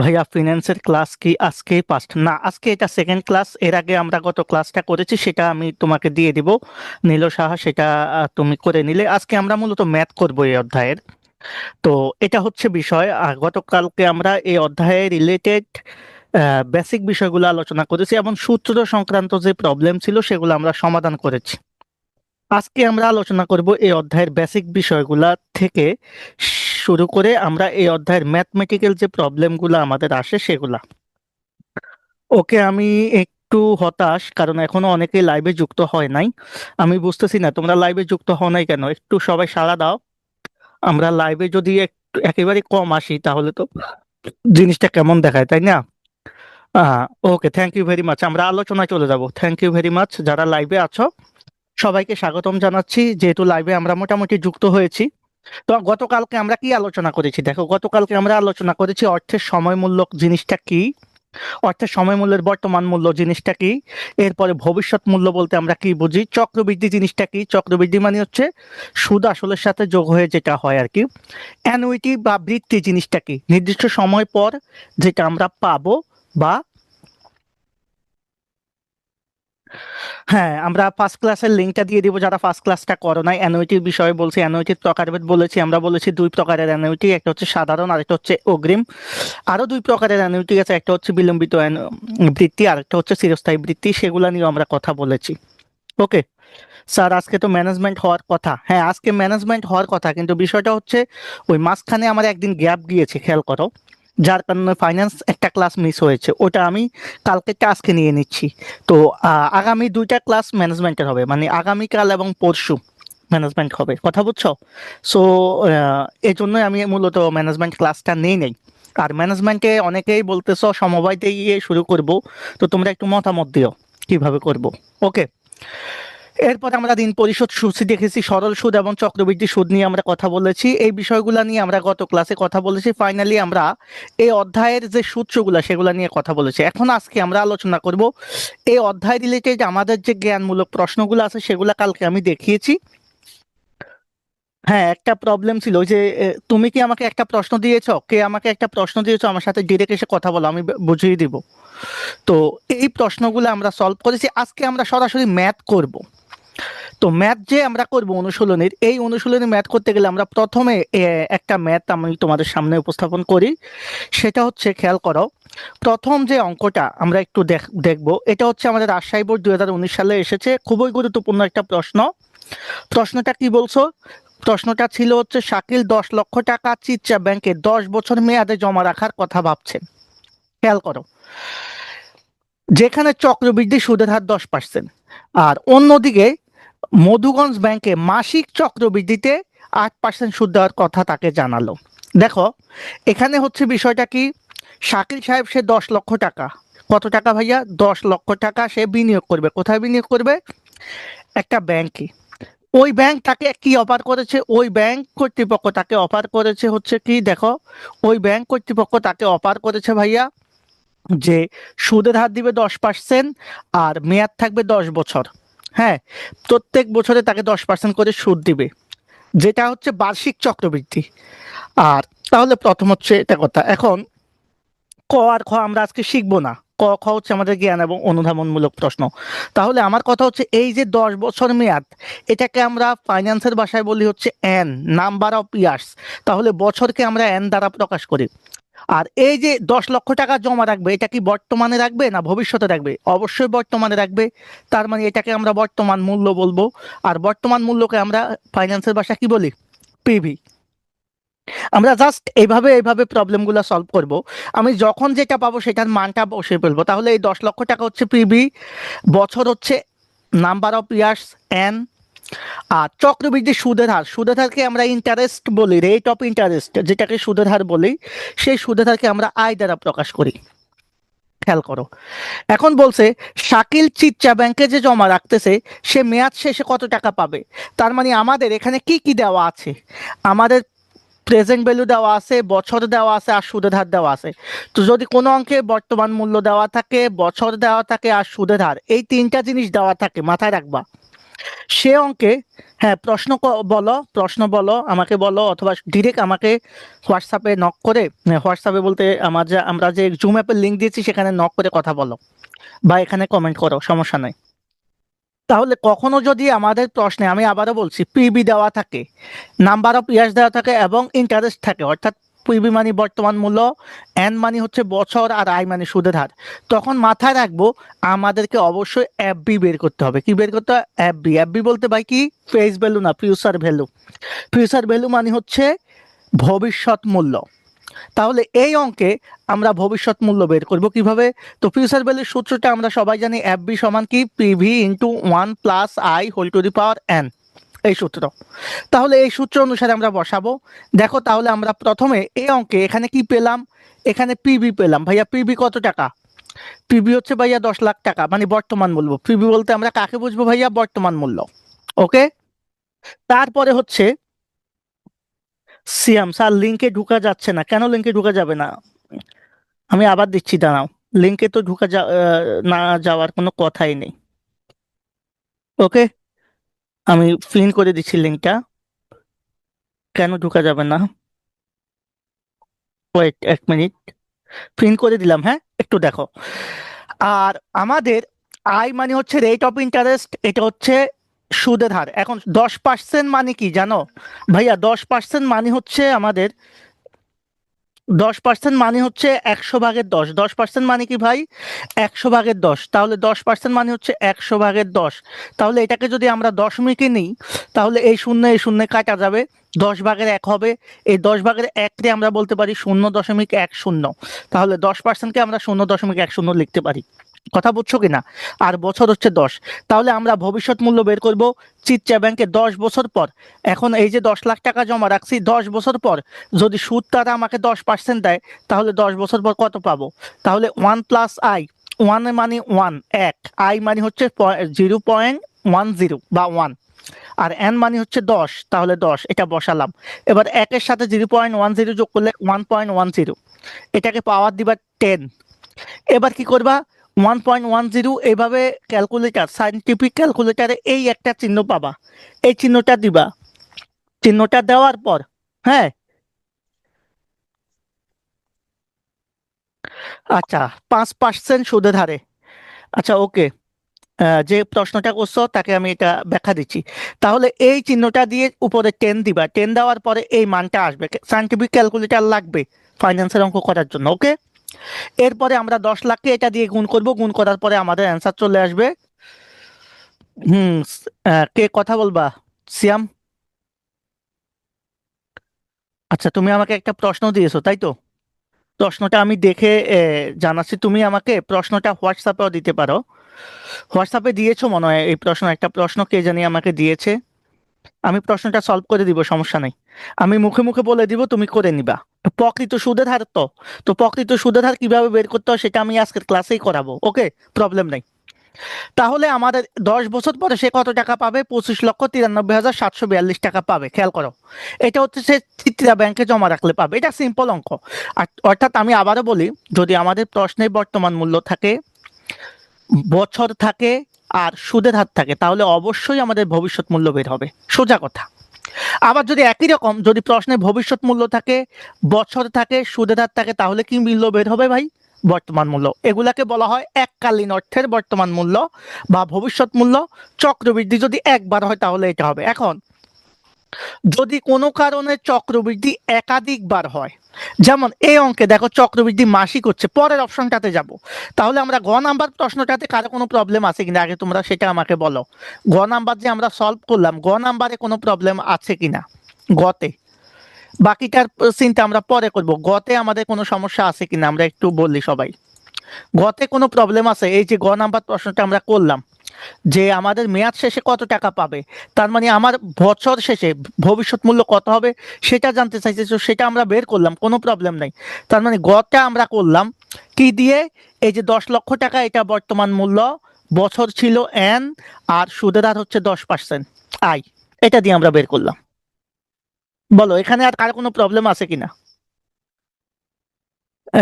ভাইয়া ফিন্যান্সের ক্লাস কি আজকে ফার্স্ট না, আজকে এটা সেকেন্ড ক্লাস। এর আগে আমরা গত ক্লাসটা করেছি, সেটা আমি তোমাকে দিয়ে দিব নীল সাহা, সেটা তুমি করে নিলে। আজকে আমরা মূলত ম্যাথ করব এই অধ্যায়ের। তো এটা হচ্ছে বিষয়। গতকালকে আমরা এই অধ্যায়ে রিলেটেড বেসিক বিষয়গুলো আলোচনা করেছি এবং সূত্র সংক্রান্ত যে প্রবলেম ছিল সেগুলো আমরা সমাধান করেছি। আজকে আমরা আলোচনা করব এই অধ্যায়ের বেসিক বিষয়গুলা থেকে শুরু করে আমরা এই অধ্যায়ের ম্যাথমেটিক্যাল যে প্রবলেমগুলো আমাদের আসে সেগুলা। ওকে, আমি একটু হতাশ, কারণ এখনো অনেকেই লাইভে যুক্ত হয় নাই। আমি বুঝতেছি না তোমরা লাইভে যুক্ত হও নাই কেন, একটু সবাই সাড়া দাও। আমরা লাইভে যদি একটু একেবারে কম আসি তাহলে তো জিনিসটা কেমন দেখায়, তাই না? ওকে, থ্যাংক ইউ ভেরি মাচ। আমরা আলোচনায় চলে যাব। থ্যাংক ইউ ভেরি মাচ যারা লাইভে আছো, সবাইকে স্বাগতম জানাচ্ছি। যেহেতু লাইভে আমরা মোটামুটি যুক্ত হয়েছি, তো গতকালকে আমরা কি আলোচনা করেছি দেখো। গতকালকে আমরা আলোচনা করেছি অর্থের সময় মূল্য জিনিসটা কি, অর্থাৎ সময় মূল্যের বর্তমান মূল্য জিনিসটা কি। এরপরে ভবিষ্যৎ মূল্য বলতে আমরা কি বুঝি, চক্রবৃদ্ধি জিনিসটা কি, চক্রবৃদ্ধি মানে হচ্ছে সুদ আসলের সাথে যোগ হয়ে যেটা হয় আর কি। অ্যানুইটি বা বৃত্তি জিনিসটা কি, নির্দিষ্ট সময় পর যেটা আমরা পাবো। বা হ্যাঁ, আমরা ফার্স্ট ক্লাসের লিঙ্কটা দিয়ে দিব যারা ফার্স্ট ক্লাসটা করো নাই। অ্যানুইটির বিষয়ে বলছি, অ্যানুইটির প্রকারভেদ বলেছি। আমরা বলেছি দুই প্রকারের অ্যানুইটি, একটা হচ্ছে সাধারণ আর একটা হচ্ছে অগ্রিম। আরো দুই প্রকারের অ্যানুইটি আছে, একটা হচ্ছে বিলম্বিত বৃত্তি আর একটা হচ্ছে চিরস্থায়ী বৃত্তি। সেগুলা নিয়ে আমরা কথা বলেছি। ওকে স্যার, আজকে তো ম্যানেজমেন্ট হওয়ার কথা। হ্যাঁ, আজকে ম্যানেজমেন্ট হওয়ার কথা, কিন্তু বিষয়টা হচ্ছে ওই মাঝখানে আমার একদিন গ্যাপ গিয়েছে, খেয়াল করো। যার কারণে ফাইন্যান্স একটা ক্লাস মিস হয়েছে, ওটা আমি কালকে আজকে নিয়ে নিচ্ছি। তো আগামী দুইটা ক্লাস ম্যানেজমেন্টের হবে, মানে আগামীকাল এবং পরশু ম্যানেজমেন্ট হবে, কথা বুঝছো? সো এই জন্যই আমি মূলত ম্যানেজমেন্ট ক্লাসটা নেই নেই। আর ম্যানেজমেন্টে অনেকেই বলতেছো সমবায়তে গিয়ে শুরু করব, তো তোমরা একটু মতামত দিও কিভাবে করব। ওকে, এরপর আমরা ঋণ পরিশোধ সূচি দেখেছি, সরল সুদ এবং চক্রবৃদ্ধি সুদ নিয়ে আমরা কথা বলেছি। এই বিষয়গুলো নিয়ে আমরা গত ক্লাসে কথা বলেছি। ফাইনালি আমরা এই অধ্যায়ের যে সূত্রগুলো সেগুলো নিয়ে কথা বলেছি। এখন আজকে আমরা আলোচনা করব এই অধ্যায় রিলেটেড আমাদের যে জ্ঞানমূলক প্রশ্নগুলো আছে সেগুলো কালকে আমি দেখিয়েছি। হ্যাঁ, একটা প্রবলেম ছিল ওই যে তুমি কি আমাকে একটা প্রশ্ন দিয়েছো, কে আমাকে একটা প্রশ্ন দিয়েছো, আমার সাথে ডিরেক্ট এসে কথা বলো, আমি বুঝিয়ে দিব। তো এই প্রশ্নগুলো আমরা সলভ করেছি। আজকে আমরা সরাসরি ম্যাথ করব। তো ম্যাথ যে আমরা করব অনুশীলনের, এই অনুশীলনী ম্যাথ করতে গেলে আমরা প্রথমে একটা ম্যাথ আমি তোমাদের সামনে উপস্থাপন করি। সেটা হচ্ছে, খেয়াল করো, প্রথম যে অঙ্কটা আমরা একটু দেখব। এটা হচ্ছে আমাদের রাজশাহী বোর্ড 2019 সালে এসেছে, খুবই গুরুত্বপূর্ণ একটা প্রশ্ন। প্রশ্নটা কি বলছো? প্রশ্নটা ছিল হচ্ছে শাকিল 10 লক্ষ টাকা চিটচা ব্যাংকে 10 বছর মেয়াদে জমা রাখার কথা ভাবছেন। খেয়াল করো, যেখানে চক্রবৃদ্ধি সুদের হার 10%, আর অন্যদিকে মধুগঞ্জ ব্যাংকে মাসিক চক্রবৃদ্ধিতে 8% সুদ দেওয়ার কথা তাকে জানালো। দেখো, এখানে হচ্ছে বিষয়টা কি, শাকিল সাহেব সে 10 লক্ষ টাকা, কত টাকা ভাইয়া? 10 লক্ষ টাকা সে বিনিয়োগ করবে। কোথায় বিনিয়োগ করবে? একটা ব্যাংকে। ওই ব্যাংক তাকে কি অফার করেছে? ওই ব্যাংক কর্তৃপক্ষ তাকে অফার করেছে হচ্ছে কি, দেখো, ওই ব্যাংক কর্তৃপক্ষ তাকে অফার করেছে ভাইয়া যে সুদের হার দিবে 10% আর মেয়াদ থাকবে 10 বছর। হ্যাঁ, প্রত্যেক বছরে তাকে 10% করে সুদ দিবে, যেটা হচ্ছে বার্ষিক চক্রবৃদ্ধি। আর তাহলে প্রথম হচ্ছে এটা কথা। এখন ক আর খ আমরা আজকে শিখবো না। ক খ হচ্ছে আমাদের জ্ঞান এবং অনুধাবনমূলক প্রশ্ন। তাহলে আমার কথা হচ্ছে এই যে 10 বছর মেয়াদ, এটাকে আমরা ফাইন্যান্সের ভাষায় বলি হচ্ছে এন, নাম্বার অফ ইয়ার্স। তাহলে বছরকে আমরা এন দ্বারা প্রকাশ করি। আর এই যে 10 লক্ষ টাকা জমা রাখবে, এটা কি বর্তমানে রাখবে না ভবিষ্যতে রাখবে? অবশ্যই বর্তমানে রাখবে। তার মানে এটাকে আমরা বর্তমান মূল্য বলবো। আর বর্তমান মূল্যকে আমরা ফাইন্যান্সের ভাষা কি বলি? পিভি। আমরা জাস্ট এইভাবে এইভাবে প্রবলেমগুলো সলভ করব। আমি যখন যেটা পাবো সেটার মানটা বসে ফেলবো। তাহলে এই 10 লক্ষ টাকা হচ্ছে পিভি, বছর হচ্ছে নাম্বার অফ ইয়ার্স এন, আর চক্রবৃদ্ধি সুদের হার, সুদের হারকে আমরা ইন্টারেস্ট বলি, রেট অফ ইন্টারেস্ট যেটাকে সুদের হার বলি, সেই সুদের হারকে আমরা আই দ্বারা প্রকাশ করি। খেয়াল করো, এখন বলছে শাকিল চিটচা ব্যাংকে যে জমা রাখতেছে সে মেয়াদ শেষে কত টাকা পাবে। তার মানে আমাদের এখানে কি কি দেওয়া আছে? আমাদের প্রেজেন্ট ভ্যালু দেওয়া আছে, বছর দেওয়া আছে, আর সুদের হার দেওয়া আছে। তো যদি কোনো অঙ্কে বর্তমান মূল্য দেওয়া থাকে, বছর দেওয়া থাকে, আর সুদের হার, এই তিনটা জিনিস দেওয়া থাকে, মাথায় রাখবা। সে অঙ্কে, হ্যাঁ প্রশ্ন বলো, প্রশ্ন বলো, আমাকে বলো, অথবা ডিরেক্ট আমাকে হোয়াটসঅ্যাপে নক করে, হোয়াটসঅ্যাপে বলতে আমরা যে জুম অ্যাপের লিঙ্ক দিয়েছি সেখানে নক করে কথা বলো, বা এখানে কমেন্ট করো, সমস্যা নাই। তাহলে কখনো যদি আমাদের প্রশ্নে, আমি আবারও বলছি, পিবি দেওয়া থাকে, নাম্বার অফ ইয়ার্স দেওয়া থাকে এবং ইন্টারেস্ট থাকে, অর্থাৎ পিবি মানে বর্তমান মূল্য, এন মানে হচ্ছে বছর, আর আই মানে সুদের হার, তখন মাথায় রাখবো আমাদেরকে অবশ্যই এফবি বের করতে হবে। কি বের করতে হবে? এফবি। এফবি বলতে ভাই কি, ফেস ভ্যালু না, ফিউচার ভ্যালু। ফিউচার ভ্যালু মানে হচ্ছে ভবিষ্যৎ মূল্য। তাহলে এই অঙ্কে আমরা ভবিষ্যৎ মূল্য বের করব কিভাবে? তো ফিউচার ভ্যালুর সূত্রটা আমরা সবাই জানি, এফবি সমান কি, PV into 1 + i whole to the power n, এই সূত্র। তাহলে এই সূত্র অনুসারে আমরা বসাবো। দেখো তাহলে আমরা প্রথমে এই অঙ্কে এখানে কি পেলাম, এখানে পিবি পেলাম। ভাইয়া পিবি কত টাকা? পিবি হচ্ছে ভাইয়া 10 লাখ টাকা, মানে বর্তমান মূল্য। পিবি বলতে আমরা কাকে বুঝবো ভাইয়া? বর্তমান মূল্য। ওকে। তারপরে হচ্ছে সিয়াম স্যার, লিঙ্কে ঢুকা যাচ্ছে না কেন? লিঙ্কে ঢুকা যাবে না, আমি আবার দিচ্ছি, দাঁড়াও। লিঙ্কে তো না যাওয়ার কোনো কথাই নেই। ওকে, আমি পিন করে দিচ্ছি লিঙ্কটা। কেন ঢুকা যাবে না? ওয়েট 1 মিনিট, পিন করে দিলাম, হ্যাঁ একটু দেখো। আর আমাদের আই মানে হচ্ছে রেট অফ ইন্টারেস্ট, এটা হচ্ছে সুদের হার। এখন 10% মানে কি জানো ভাইয়া? 10% মানে হচ্ছে আমাদের, 10% মানে হচ্ছে 100/10। 10% মানে কি ভাই? 100/10। তাহলে 10% মানে হচ্ছে 100/10। তাহলে এটাকে যদি আমরা দশমিকে নিই, তাহলে এই শূন্য এই শূন্য কাটা যাবে, 10/1 হবে। এই 10/1 আমরা বলতে পারি 0.10। তাহলে 10%কে আমরা 0.10 লিখতে পারি। কথা বুঝছো কিনা? আর বছর হচ্ছে 10। তাহলে আমরা ভবিষ্যৎ মূল্য বের করব চিটচা ব্যাংকে 10 বছর পর। এখন এই যে 10 লাখ টাকা জমা রাখছি, 10 বছর পর যদি সুদ তারা আমাকে 10% দেয়, তাহলে 10 বছর পর কত পাবো? তাহলে 1 + i, ওয়ান মানে ওয়ান, এক, আই মানে হচ্ছে 0.10 বা 1, আর এন মানে হচ্ছে 10, তাহলে 10 এটা বসালাম। এবার একের সাথে 0.10 যোগ করলে 1.10, এটাকে পাওয়ার দিবা 10। এবার কি করবা? 1.10 এইভাবে ক্যালকুলেটার, সাইন্টিফিক ক্যালকুলেটারে এই একটা চিহ্ন পাবা, এই চিহ্নটা দিবা। চিহ্নটা দেওয়ার পর, হ্যাঁ আচ্ছা, 5% সুদের হারে। আচ্ছা ওকে, যে প্রশ্নটা করছো তাকে আমি এটা ব্যাখ্যা দিচ্ছি। তাহলে এই চিহ্নটা দিয়ে উপরে 10 দিবা, 10 দেওয়ার পরে এই মানটা আসবে। সাইন্টিফিক ক্যালকুলেটার লাগবে ফাইন্যান্সের অঙ্ক করার জন্য, ওকে। এরপরে আমরা 10 লাখকে এটা দিয়ে গুণ করব, গুণ করার পরে আমাদের অ্যান্সার চলে আসবে। হুম। কে কথা বলবা? সিয়াম? আচ্ছা, তুমি আমাকে একটা প্রশ্ন দিয়েছো তাই তো? প্রশ্নটা আমি দেখে জানাচ্ছি। তুমি আমাকে প্রশ্নটা হোয়াটসঅ্যাপেও দিতে পারো। হোয়াটসঅ্যাপে দিয়েছো মনে হয় এই প্রশ্ন, একটা প্রশ্ন কে জানি আমাকে দিয়েছে। আমি প্রশ্নটা সলভ করে দিব, সমস্যা নেই। আমি মুখে মুখে বলে দিব, তুমি করে নিবা। প্রকৃত সুদের হার তো, তো প্রকৃত সুদের হার কিভাবে বের করতে হয় সেটা আমি আজকের ক্লাসেই করাবো, ওকে, প্রবলেম নেই। তাহলে আমাদের 10 বছর পরে সে কত টাকা পাবে? 25,93,742 টাকা পাবে। খেয়াল করো, এটা হচ্ছে সে চিত্রা ব্যাংকে জমা রাখলে পাবে। এটা সিম্পল অঙ্ক। আর অর্থাৎ আমি আবারও বলি, যদি আমাদের প্রশ্নে বর্তমান মূল্য থাকে, বছর থাকে, আর সুদের হার থাকে, তাহলে অবশ্যই আমাদের ভবিষ্যৎ মূল্য বের হবে, সোজা কথা। আবার যদি একই রকম, যদি প্রশ্নে ভবিষ্যৎ মূল্য থাকে, বছর থাকে, সুদের হার থাকে, তাহলে কি মূল্য বের হবে ভাই? বর্তমান মূল্য। এগুলাকে বলা হয় এককালীন অর্থের বর্তমান মূল্য বা ভবিষ্যৎ মূল্য। চক্রবৃদ্ধি যদি একবার হয় তাহলে এটা হবে। এখন যদি কোনো কারণে চক্রবৃদ্ধি একাধিকবার হয়, যেমন এই অঙ্কে দেখো চক্রবৃদ্ধি মাসিক হচ্ছে, পরের অপশনটাতে যাব। তাহলে আমরা গ নাম্বার প্রশ্নটাতে কারো কোনো প্রবলেম আছে কিনা আগে তোমরা সেটা আমাকে বলো। গ নাম্বার যে আমরা সলভ করলাম, গ নাম্বারে কোনো প্রবলেম আছে কিনা গতে? বাকিটার চিন্তা আমরা পরে করব। গতে আমাদের কোনো সমস্যা আছে কিনা আমরা একটু বললি সবাই। গতে কোনো প্রবলেম আছে? এই যে গ নাম্বার প্রশ্নটা আমরা করলাম, যে আমাদের মেয়াদ শেষে কত টাকা পাবে, তার মানে আমার বছর শেষে ভবিষ্যৎ মূল্য কত হবে সেটা জানতে চাইছে, তো সেটা আমরা বের করলাম, কোনো প্রবলেম নাই। তার মানে গটা আমরা করলাম কি দিয়ে? এই যে 10 লক্ষ টাকা, এটা বর্তমান মূল্য, বছর ছিল এন, আর সুদের হার হচ্ছে 10% আই, এটা দিয়ে আমরা বের করলাম। বলো এখানে আর কার কোনো প্রবলেম আছে কিনা?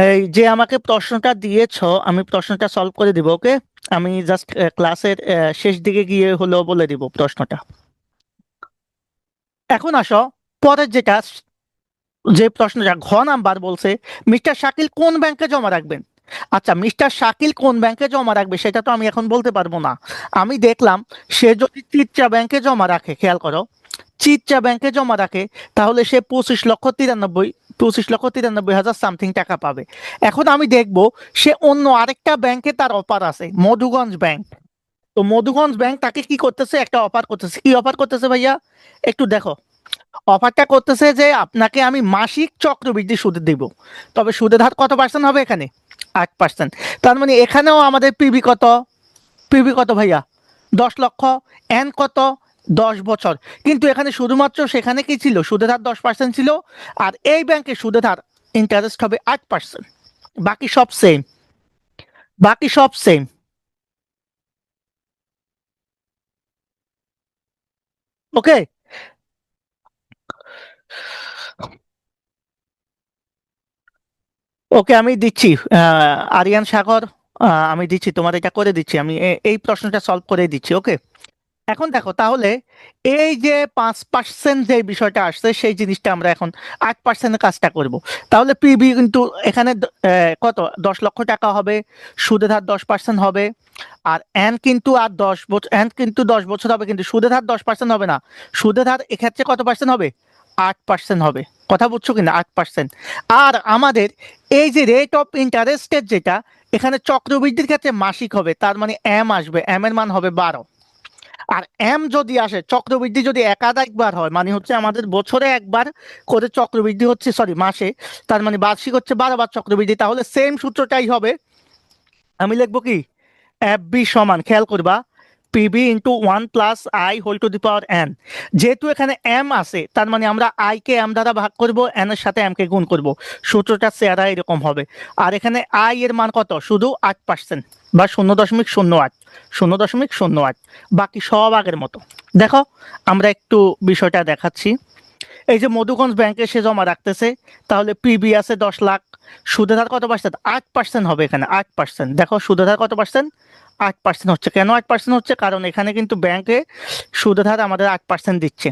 এই যে আমাকে প্রশ্নটা দিয়েছো, আমি প্রশ্নটা সলভ করে দিব। ওকে, আমি জাস্ট ক্লাসের শেষ দিকে গিয়ে হলো বলে দিব প্রশ্নটা। এখন আসো পরের যেটা, যে প্রশ্নটা ঘ নাম্বার বলছে, মিস্টার শাকিল কোন ব্যাংকে জমা রাখবেন। আচ্ছা, মিস্টার শাকিল কোন ব্যাংকে জমা রাখবে সেটা তো আমি এখন বলতে পারবো না। আমি দেখলাম সে যদি চিট্টা ব্যাংকে জমা রাখে, খেয়াল করো, চিট্টা ব্যাংকে জমা রাখে, তাহলে সে 25,93,হাজার সামথিং টাকা পাবে। এখন আমি দেখব সে অন্য আরেকটা ব্যাংকে তার অফার আছে, মধুগঞ্জ ব্যাংক। তো মধুগঞ্জ ব্যাংক তাকে কি করতেছে, একটা অফার করতেছে। কি অফার করতেছে ভাইয়া, একটু দেখো। অফারটা করতেছে যে আপনাকে আমি মাসিক চক্রবৃদ্ধি সুদ দিব, তবে সুদের হার কত পার্সেন্ট হবে এখানে, 8%। তার মানে এখানেও আমাদের পিবি কত, পিবি কত ভাইয়া, 10 লক্ষ। এন কত, 10 বছর। কিন্তু এখানে শুধুমাত্র সেখানে কি ছিল, সুদের হার 10% ছিল, আর এই ব্যাংকে সুদের হার ইন্টারেস্ট হবে 8%। বাকি সব সেম, বাকি সব সেম। ওকে, ওকে আমি দিচ্ছি। আরিয়ান সাগর, আমি দিচ্ছি তোমার, এটা করে দিচ্ছি আমি, এই প্রশ্নটা সলভ করে দিচ্ছি। ওকে, এখন দেখো তাহলে, এই যে 5% যে বিষয়টা আসছে সেই জিনিসটা আমরা এখন 8%-এর কাজটা করব। তাহলে পিবি কিন্তু এখানে কত, 10 লক্ষ টাকা হবে, সুদের হার 10% হবে। আর এন কিন্তু আর 10 বছর, এন কিন্তু 10 বছর হবে, কিন্তু সুদের হার 10% হবে না। সুদের হার এক্ষেত্রে কত পার্সেন্ট হবে, 8% হবে। কথা বুঝছো কিনা, 8%। আর আমাদের এই যে রেট অফ ইন্টারেস্টের যেটা, এখানে চক্রবৃদ্ধির ক্ষেত্রে মাসিক হবে, তার মানে এম আসবে, এম এর মান হবে 12। আর এম যদি আসে, চক্রবৃদ্ধি যদি একাধিকবার হয়, মানে হচ্ছে আমাদের বছরে একবার করে চক্রবৃদ্ধি হচ্ছে, সরি মাসে, তার মানে বার্ষিক হচ্ছে 12 বার চক্রবৃদ্ধি, তাহলে সেম সূত্রটাই হবে। আমি লিখবো কি, এফ বি সমান, খেয়াল করবা, PB into 1 + i whole to the power N. যেহেতু এখানে এম আছে, তার মানে আমরা আই কে এম দ্বারা ভাগ করব, এন এর সাথে এম কে গুণ করব। সূত্রটা চেহারা এরকম হবে। আর এখানে আই এর মান কত, শুধু 8%, বা 0.08, 0.08। বাকি সব আগের মতো। দেখো, আমরা একটু বিষয়টা দেখাচ্ছি। এই যে মধুগঞ্জ ব্যাংকে সে জমা রাখতেছে, তাহলে পিবি আছে 10 লাখ, সুদের হার কত পার্সেন্ট, 8% হবে এখানে, 8%। দেখো সুদের হার কত পার্সেন্ট, 8% হচ্ছে। কেন 8% হচ্ছে, কারণ এখানে কিন্তু ব্যাংকে সুদের হার আমাদের 8% দিচ্ছে।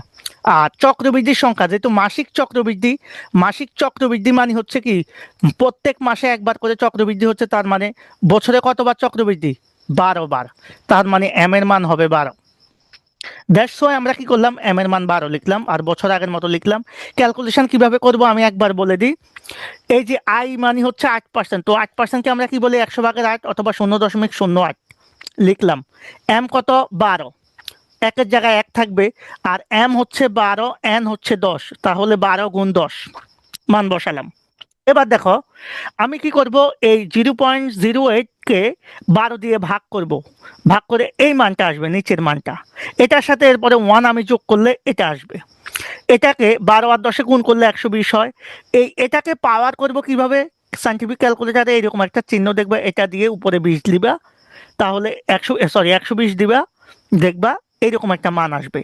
আর চক্রবৃদ্ধির সংখ্যা, যেহেতু মাসিক চক্রবৃদ্ধি, মাসিক চক্রবৃদ্ধি মানে হচ্ছে কি, প্রত্যেক মাসে একবার করে চক্রবৃদ্ধি হচ্ছে, তার মানে বছরে কতবার চক্রবৃদ্ধি, 12 বার। তার মানে এম এর মান হবে 12। দ্যাটস ওয়াই আমরা কি করলাম, এম এর মান 12 লিখলাম, আর বছর আগের মতো লিখলাম। ক্যালকুলেশন কিভাবে করব আমি একবার বলে দিই। এই যে আই মানে হচ্ছে 8%, তো 8%কে আমরা কি বলি, 100/8 অথবা 0.08 লিখলাম। এম কত, 12, একের জায়গায় 1 থাকবে। আর এম হচ্ছে 12, এন হচ্ছে 10, তাহলে 12 × 10 মান বসালাম। এবার দেখো, আমি কি করব, এই 0.08-কে 12 দিয়ে ভাগ করব, ভাগ করে এই মানটা আসবে, নিচের মানটা। এটার সাথে এরপরে 1 আমি যোগ করলে এটা আসবে। এটাকে 12 আর 10-এ গুণ করলে 120 হয়। এটাকে পাওয়ার করব কিভাবে, সাইন্টিফিক ক্যালকুলেটারে এরকম একটা চিহ্ন দেখবে, এটা দিয়ে উপরে 20 দিবা, তাহলে 120 দিবা, দেখবা এইরকম একটা মান আসবে।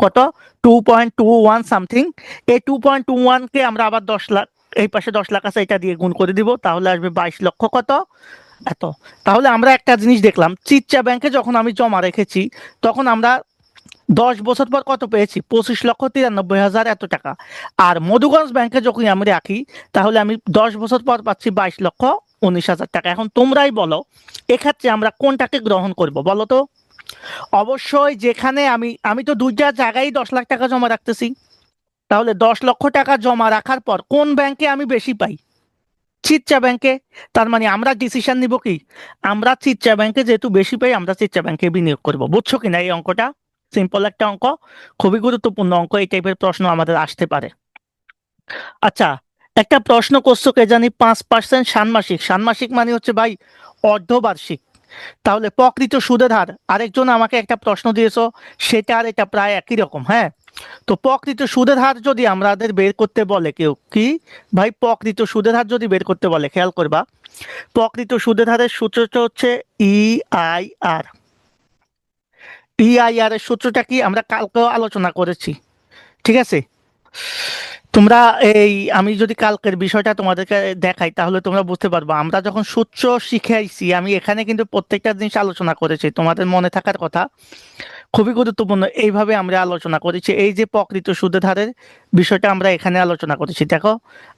কত, 2.21 সামথিং। এই 2.21-কে আমরা আবার 10 লাখ, এই পাশে 10 লাখ আছে, এটা দিয়ে গুণ করে দিব, তাহলে আসবে 22 লক্ষ কত, এত। তাহলে আমরা একটা জিনিস দেখলাম, চিট্টা ব্যাংকে যখন আমি জমা রেখেছি, তখন আমরা 10 বছর পর কত পেয়েছি, 25,93,হাজার এত টাকা। আর মধুগঞ্জ ব্যাংকে যখন আমি রাখি, তাহলে আমি 10 বছর পর পাচ্ছি 22,19,000 টাকা। এখন তোমরাই বলো, এক্ষেত্রে আমরা কোনটাকে গ্রহণ করব বলো তো। অবশ্যই যেখানে আমি আমি তো দুইটা জায়গায় 10 লাখ টাকা জমা রাখতেছি, তাহলে 10 লক্ষ টাকা জমা রাখার পর কোন ব্যাংকে আমি বেশি পাই, চিট্টা ব্যাংকে। তার মানে আমরা ডিসিশন নিব কি, আমরা চিট্টা ব্যাংকে যেহেতু বেশি পাই, আমরা চিট্টা ব্যাংকে বিনিয়োগ করব। বুঝছো কিনা এই অঙ্কটা, সিম্পল একটা অঙ্ক, খুবই গুরুত্বপূর্ণ অঙ্ক, এই টাইপের প্রশ্ন আমাদের আসতে পারে। আচ্ছা, একটা প্রশ্ন করছো কে জানি, 5% ষান্মাসিক, ষান্মাসিক মানে হচ্ছে ভাই অর্ধবার্ষিক। তাহলে প্রকৃত সুদের হার, আরেকজন আমাকে একটা প্রশ্ন দিয়েছো, সেটা আর এটা প্রায় একই রকম। হ্যাঁ, তো প্রকৃত সুদের হার যদি আমাদের বের করতে বলে কেউ, কি ভাই, প্রকৃত সুদের হার যদি বের করতে বলে, খেয়াল করবা, প্রকৃত সুদের হারের সূত্রটা হচ্ছে EIR। EIR এর সূত্রটা কি, আমরা কালকেও আলোচনা করেছি, ঠিক আছে। তোমরা এই আমি যদি কালকের বিষয়টা তোমাদেরকে দেখাই তাহলে তোমরা বুঝতে পারবে আমরা যখন সূত্র শিখাইছি আমি এখানে কিন্তু প্রত্যেকটা জিনিস আলোচনা করেছি তোমাদের মনে থাকার কথা খুবই গুরুত্বপূর্ণ এইভাবে আমরা আলোচনা করেছি এই যে প্রকৃত সুদের হারের বিষয়টা আমরা এখানে আলোচনা করেছি দেখো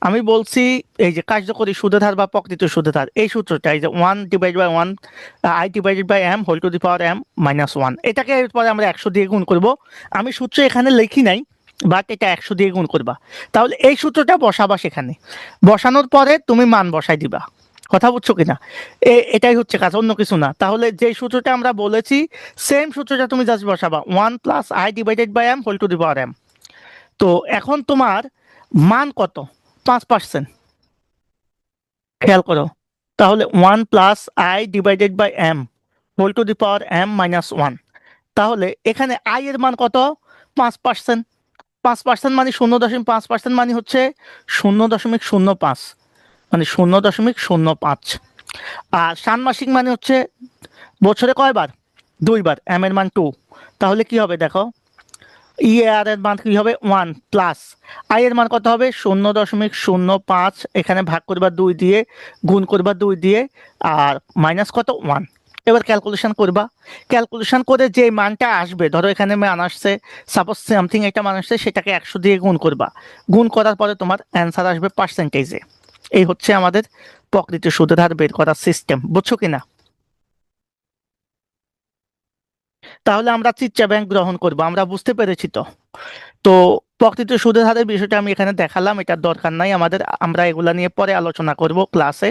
আমি বলছি এই যে কার্যকরী সুদের হার বা প্রকৃত সুদের হার এই সূত্রটা এই যে 1/1 I/m (m)(1) এটাকে এরপরে আমরা 100 দিয়ে গুণ করব আমি সূত্র এখানে লিখি নাই বাট এটা 100 দিয়ে গুণ করবা তাহলে এই সূত্রটা বসাবা সেখানে বসানোর পরে তুমি মান বসাই দিবা কথা বুঝছো কিনা এটাই হচ্ছে কাজ অন্য কিছু না তাহলে যে সূত্রটা আমরা বলেছি সেম সূত্রটা তুমি জাস্ট বসাবা 1 + I/m(m) তো এখন তোমার মান কত 5% খেয়াল করো তাহলে 1 + I/m(m)(m)(1) তাহলে এখানে আই এর মান কত 5%। 5% মানে 0.5% মানে হচ্ছে 0.05 মানে 0.05 আর ষান্মাসিক মানে হচ্ছে বছরে কয়বার 2 বার এম এর মান 2 তাহলে কি হবে দেখো আর এর মান কি হবে 1 প্লাস আই এর মান কত হবে 0.05 এখানে ভাগ করবা 2 দিয়ে গুণ করবা 2 দিয়ে আর মাইনাস কত 1 এবার ক্যালকুলেশন করবা ক্যালকুলেশন করে যে মানটা আসবে ধরো এখানে মান আসছে সাপোজ সামথিং একটা মান আসছে সেটাকে 100 দিয়ে গুণ করবা গুণ করার পরে তোমার অ্যান্সার আসবে পার্সেন্টেজে এই হচ্ছে আমাদের প্রকৃত সুদের হার বের করার সিস্টেম বুঝছো কিনা তাহলে আমরা চিচ্চা ব্যাংক গ্রহণ করব আমরা বুঝতে পেরেছি তো তো প্রকৃত সুদের হারের বিষয়টা আমি এখানে দেখালাম এটার দরকার নাই আমাদের আমরা এগুলা নিয়ে পরে আলোচনা করব ক্লাসে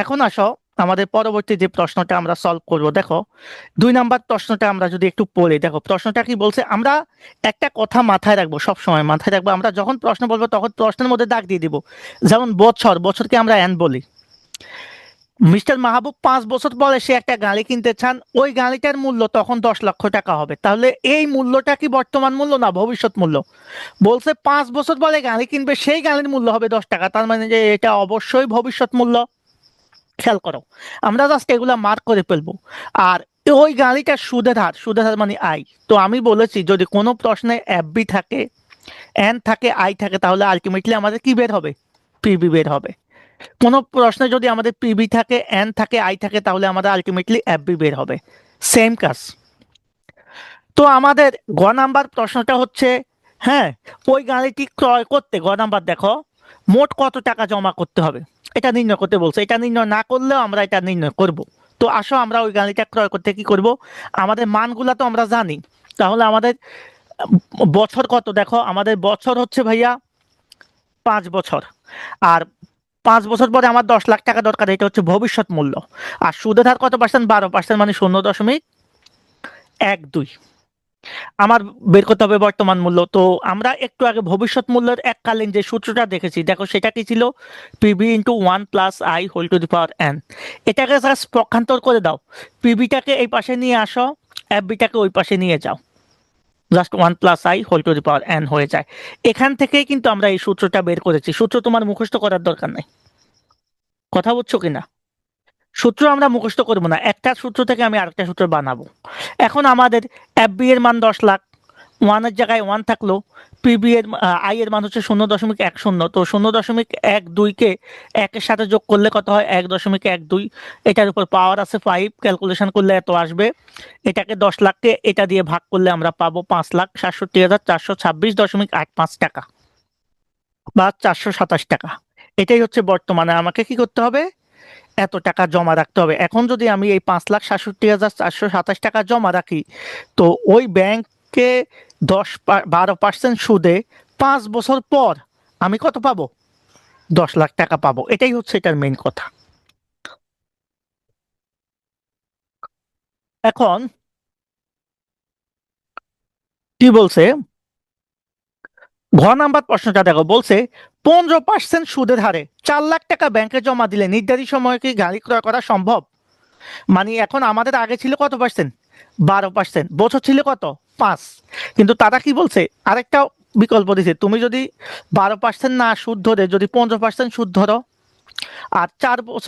এখন আসো আমাদের পরবর্তী যে প্রশ্নটা আমরা সলভ করব দেখো 2 নাম্বার প্রশ্নটা আমরা যদি একটু পড়ি দেখো প্রশ্নটা কি বলছে আমরা একটা কথা মাথায় রাখবো সব সময় মাথায় রাখবো আমরা যখন প্রশ্ন বলবো তখন প্রশ্নের মধ্যে দাগ দিয়ে দিব যেমন বছরকে আমরা এন বলি মিস্টার মাহবুব 5 বছর পরে সে একটা গাড়ি কিনতে চান ওই গাড়িটার মূল্য তখন 10 লক্ষ টাকা হবে তাহলে এই মূল্যটা কি বর্তমান মূল্য না ভবিষ্যৎ মূল্য বলছে 5 বছর পরে গাড়ি কিনবে সেই গাড়ির মূল্য হবে 10 টাকা তার মানে যে এটা অবশ্যই ভবিষ্যৎ মূল্য খেয়াল করো আমরা জাস্ট এগুলা মার্ক করে ফেলবো আর ওই গাড়িটার সুদের হার মানে আই তো আমি বলেছি যদি কোনো প্রশ্নে এফবি থাকে এন থাকে আই থাকে তাহলে আলটিমেটলি আমাদের কি বের হবে পিবি বের হবে কোনো প্রশ্নে যদি আমাদের পিবি থাকে এন থাকে আই থাকে তাহলে আমাদের আলটিমেটলি এফবি বের হবে সেম কাজ তো আমাদের গ নাম্বার প্রশ্নটা হচ্ছে হ্যাঁ ওই গাড়িটি ক্রয় করতে গ নাম্বার দেখো মোট কত টাকা জমা করতে হবে এটা নির্ণয় করতে বলছে এটা নির্ণয় না করলেও আমরা এটা নির্ণয় করব তো আসো আমরা ওই গাড়িটা ক্রয় করতে কি করব আমাদের মানগুলা তো আমরা জানি তাহলে আমাদের বছর কত দেখো আমাদের বছর হচ্ছে ভাইয়া 5 বছর আর 5 বছর পরে আমার 10 লাখ টাকা দরকার এটা হচ্ছে ভবিষ্যৎ মূল্য আর সুদের হার কত পার্সেন্ট 12% মানে 0.12 আমার বের করতে হবে বর্তমান মূল্য তো আমরা একটু আগে ভবিষ্যৎ মূল্যের এককালীন যে সূত্রটা দেখেছি দেখো সেটা কি ছিল পিবি ইন্টু 1 + I(n) এটাকে জাস্ট পক্ষান্তর করে দাও পিবিটাকে এই পাশে নিয়ে আসো এফবিটাকে ওই পাশে নিয়ে যাও জাস্ট 1 + I(n) হয়ে যায় এখান থেকেই কিন্তু আমরা এই সূত্রটা বের করেছি সূত্র তোমার মুখস্থ করার দরকার নাই কথা বুঝছো কিনা সূত্র আমরা মুখস্থ করবো না একটা সূত্র থেকে আমি আরেকটা সূত্র বানাবো এখন আমাদের এফবি এর মান 10 লাখ ওয়ানের জায়গায় 1 থাকলো পিবি এর আই এর মান হচ্ছে 0.10 তো 0.12কে 1-এর সাথে যোগ করলে কত হয় 1.12 এটার উপর পাওয়ার আছে 5 ক্যালকুলেশন করলে এত আসবে এটাকে 10 লাখকে এটা দিয়ে ভাগ করলে আমরা পাবো 5,67,426.85 টাকা বা 427 টাকা এটাই হচ্ছে বর্তমানে আমাকে কি করতে হবে এত টাকা জমা রাখতে হবে এখন যদি আমি এই 5,67,427 টাকা জমা রাখি তো ওই ব্যাংকে 12% সুদে 5 বছর পর আমি কত পাবো 10 লাখ টাকা পাবো এটাই হচ্ছে এটার মেইন কথা এখন কি বলছে ঘ নাম্বার প্রশ্নটা দেখো বলছে 15% সুদের হারে 4 লাখ টাকা ব্যাংকে জমা দিলে নির্ধারিত সময়ে কি গাড়ি ক্রয় করা সম্ভব মানে এখন আমাদের আগে ছিল কত পার্সেন্ট 12% বছর ছিল কত 5 কিন্তু তারা কি বলছে আরেকটা বিকল্প দিছে তুমি যদি 12% না সুদ ধরে যদি 15% সুদ ধরো আর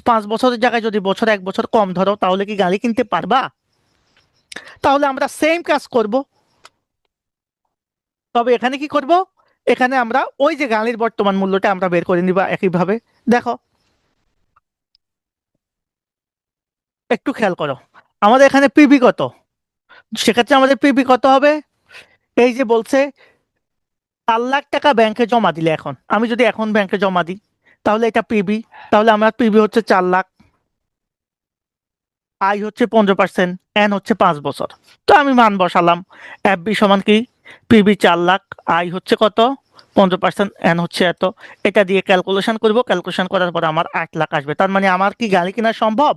5 বছরের জায়গায় যদি বছর 1 বছর কম ধরো তাহলে কি গাড়ি কিনতে পারবা তাহলে আমরা সেম কাজ করব তবে এখানে কি করব এখানে আমরা ওই যে গাড়ির বর্তমান মূল্যটা আমরা বের করে নিবা একইভাবে। দেখো একটু খেয়াল করো, আমাদের এখানে পিবি কত, সেক্ষেত্রে আমাদের পিবি কত হবে? এই যে বলছে 4 লাখ টাকা ব্যাংকে জমা দিলে, এখন আমি যদি এখন ব্যাংকে জমা দিই তাহলে এটা পিবি, তাহলে আমার পিবি হচ্ছে 4 লাখ, আই হচ্ছে 15%, এন হচ্ছে 5 বছর। তো আমি মান বসালাম, এফ বি সমান কি, পিবি 4 লাখ, আই হচ্ছে কত 15%, এন হচ্ছে এত। এটা দিয়ে ক্যালকুলেশন করব, ক্যালকুলেশন করার পর আমার 8 লাখ আসবে। তার মানে আমার কি গাড়ি কেনা সম্ভব?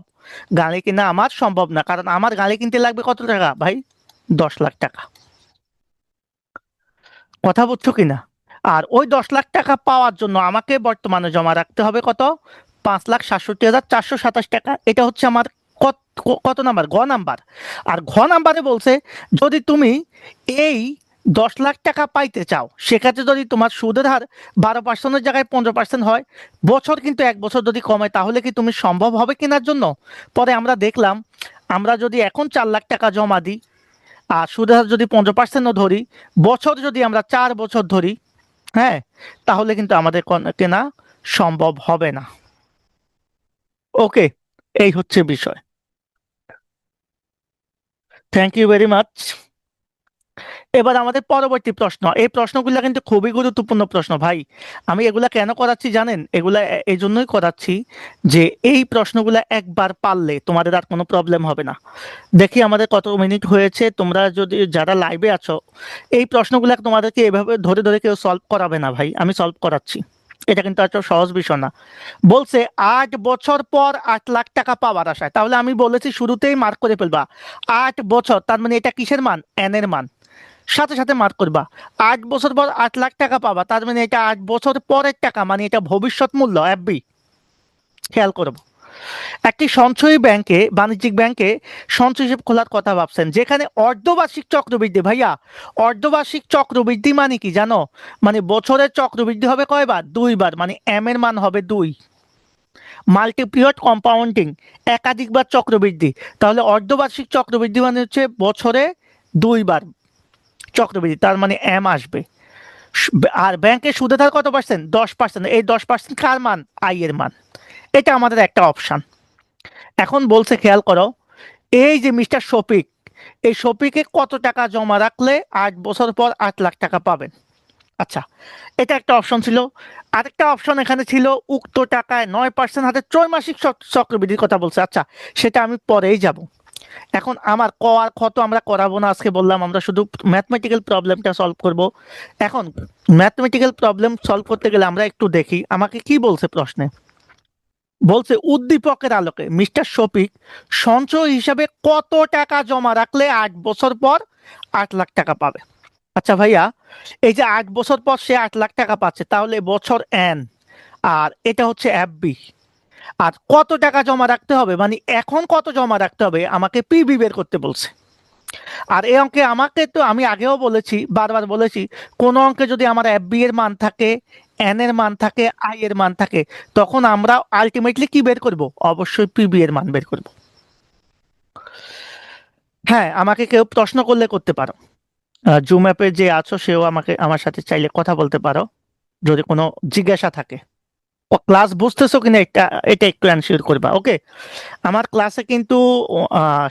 গাড়ি কেনা আমার সম্ভব না, কারণ আমার গাড়ি কিনতে লাগবে কত টাকা ভাই? 10 লাখ টাকা। কথা বুঝছো কিনা? আর ওই 10 লাখ টাকা পাওয়ার জন্য আমাকে বর্তমানে জমা রাখতে হবে কত? 5,67,427 টাকা। এটা হচ্ছে আমার কত, কত নাম্বার? ঘ নাম্বার। আর ঘ নাম্বারে বলছে যদি তুমি এই 10 লাখ টাকা পাইতে চাও, সেক্ষেত্রে যদি তোমার সুদের হার 12%-এর জায়গায় 15% হয়, বছর কিন্তু 1 বছর যদি কমে, তাহলে কি তুমি সম্ভব হবে কেনার জন্য? পরে আমরা দেখলাম, আমরা যদি এখন 4 লাখ টাকা জমা দিই আর সুদের হার যদি 15%ও ধরি, বছর যদি আমরা 4 বছর ধরি, হ্যাঁ, তাহলে কিন্তু আমাদের কেনা সম্ভব হবে না। ওকে, এই হচ্ছে বিষয়। Thank you very much. এবার আমাদের পরবর্তী প্রশ্ন, এই প্রশ্নগুলো কিন্তু খুবই গুরুত্বপূর্ণ প্রশ্ন ভাই। আমি এগুলা কেন করাচ্ছি জানেন? এগুলা এই জন্যই করাচ্ছি যে এই প্রশ্নগুলা একবার পারলে তোমাদের আর কোনো প্রবলেম হবে না। দেখি আমাদের কত মিনিট হয়েছে। তোমরা যদি যারা লাইভে আছো, এই প্রশ্নগুলো তোমাদেরকে এভাবে ধরে ধরে কেউ সলভ করাবে না ভাই, আমি সলভ করাচ্ছি। এটা কিন্তু একটা সহজ বিষয় না। বলছে 8 বছর পর 8 লাখ টাকা পাওয়ার আশায়, তাহলে আমি বলেছি শুরুতেই মার্ক করে ফেলবা 8 বছর, তার মানে এটা কিসের মান? এন এর মান। সাথে সাথে মার্ক করবা 8 বছর পর 8 লাখ টাকা পাবা, তার মানে এটা 8 বছর পরের টাকা, মানে এটা ভবিষ্যৎ মূল্য এফবি। খেয়াল করবো, একটি সঞ্চয়ী ব্যাংকে, বাণিজ্যিক ব্যাংকে সঞ্চয় হিসেব খোলার কথা ভাবছেন, যেখানে অর্ধবার্ষিক চক্রবৃদ্ধি, ভাইয়া অর্ধবার্ষিক চক্রবৃদ্ধি মানে কি জানো? মানে বছরের চক্রবৃদ্ধি হবে কয়বার? 2বার, মানে এম এর মান হবে 2। মাল্টিপিরিয়ড কম্পাউন্ডিং, একাধিকবার চক্রবৃদ্ধি, তাহলে অর্ধবার্ষিক চক্রবৃদ্ধি মানে হচ্ছে বছরে 2বার চক্রবৃদ্ধি, তার মানে এম আসবে। আর ব্যাংকের সুদের হার কত পার্সেন্ট? 10%। এই 10% কার মান? আই এর মান। এটা আমাদের একটা অপশন। এখন বলছে খেয়াল করো, এই যে মিস্টার শফিক, এই শফিকে কত টাকা জমা রাখলে 8 বছর পর 8 লাখ টাকা পাবেন? আচ্ছা, এটা একটা অপশন ছিল। আরেকটা অপশন এখানে ছিল, উক্ত টাকায় 9% হাতে ত্রৈমাসিক চক্রবৃদ্ধির কথা বলছে। আচ্ছা, সেটা আমি পরেই যাব। এখন আমার ক আর খ তো আমরা করাবো না আজকে, বললাম আমরা শুধু ম্যাথমেটিক্যাল প্রবলেমটা সলভ করব। এখন ম্যাথমেটিক্যাল প্রবলেম সলভ করতে গেলে আমরা একটু দেখি আমাকে কি বলছে প্রশ্নে। বলছে উদ্দীপকের আলোকে মিস্টার শফিক সঞ্চয় হিসাবে কত টাকা জমা রাখলে 8 বছর পর 8 লাখ টাকা পাবে? আচ্ছা ভাইয়া, এই যে 8 বছর পর সে 8 লাখ টাকা পাচ্ছে, তাহলে বছর এন, আর এটা হচ্ছে এফবি, আর কত টাকা জমা রাখতে হবে, মানে এখন কত জমা রাখতে হবে আমাকে পিবি বের করতে বলছে। আর এই অঙ্কে আমাকে তো, আমি আগেও বলেছি, বারবার বলেছি, কোন অঙ্কে যদি আমার এফবি এর মান থাকে, এন এর মান থাকে, আই এর মান থাকে, তখন আমরা আলটিমেটলি কি বের করব? অবশ্যই পিবি এর মান বের করব। হ্যাঁ, আমাকে কেউ প্রশ্ন করলে করতে পারো। জুম অ্যাপে যে আছো সেও আমাকে, আমার সাথে চাইলে কথা বলতে পারো যদি কোনো জিজ্ঞাসা থাকে। ও ক্লাস বুঝতেছো কিনা এটা, এটা একটু এনশিওর করবা, ওকে? আমার ক্লাসে কিন্তু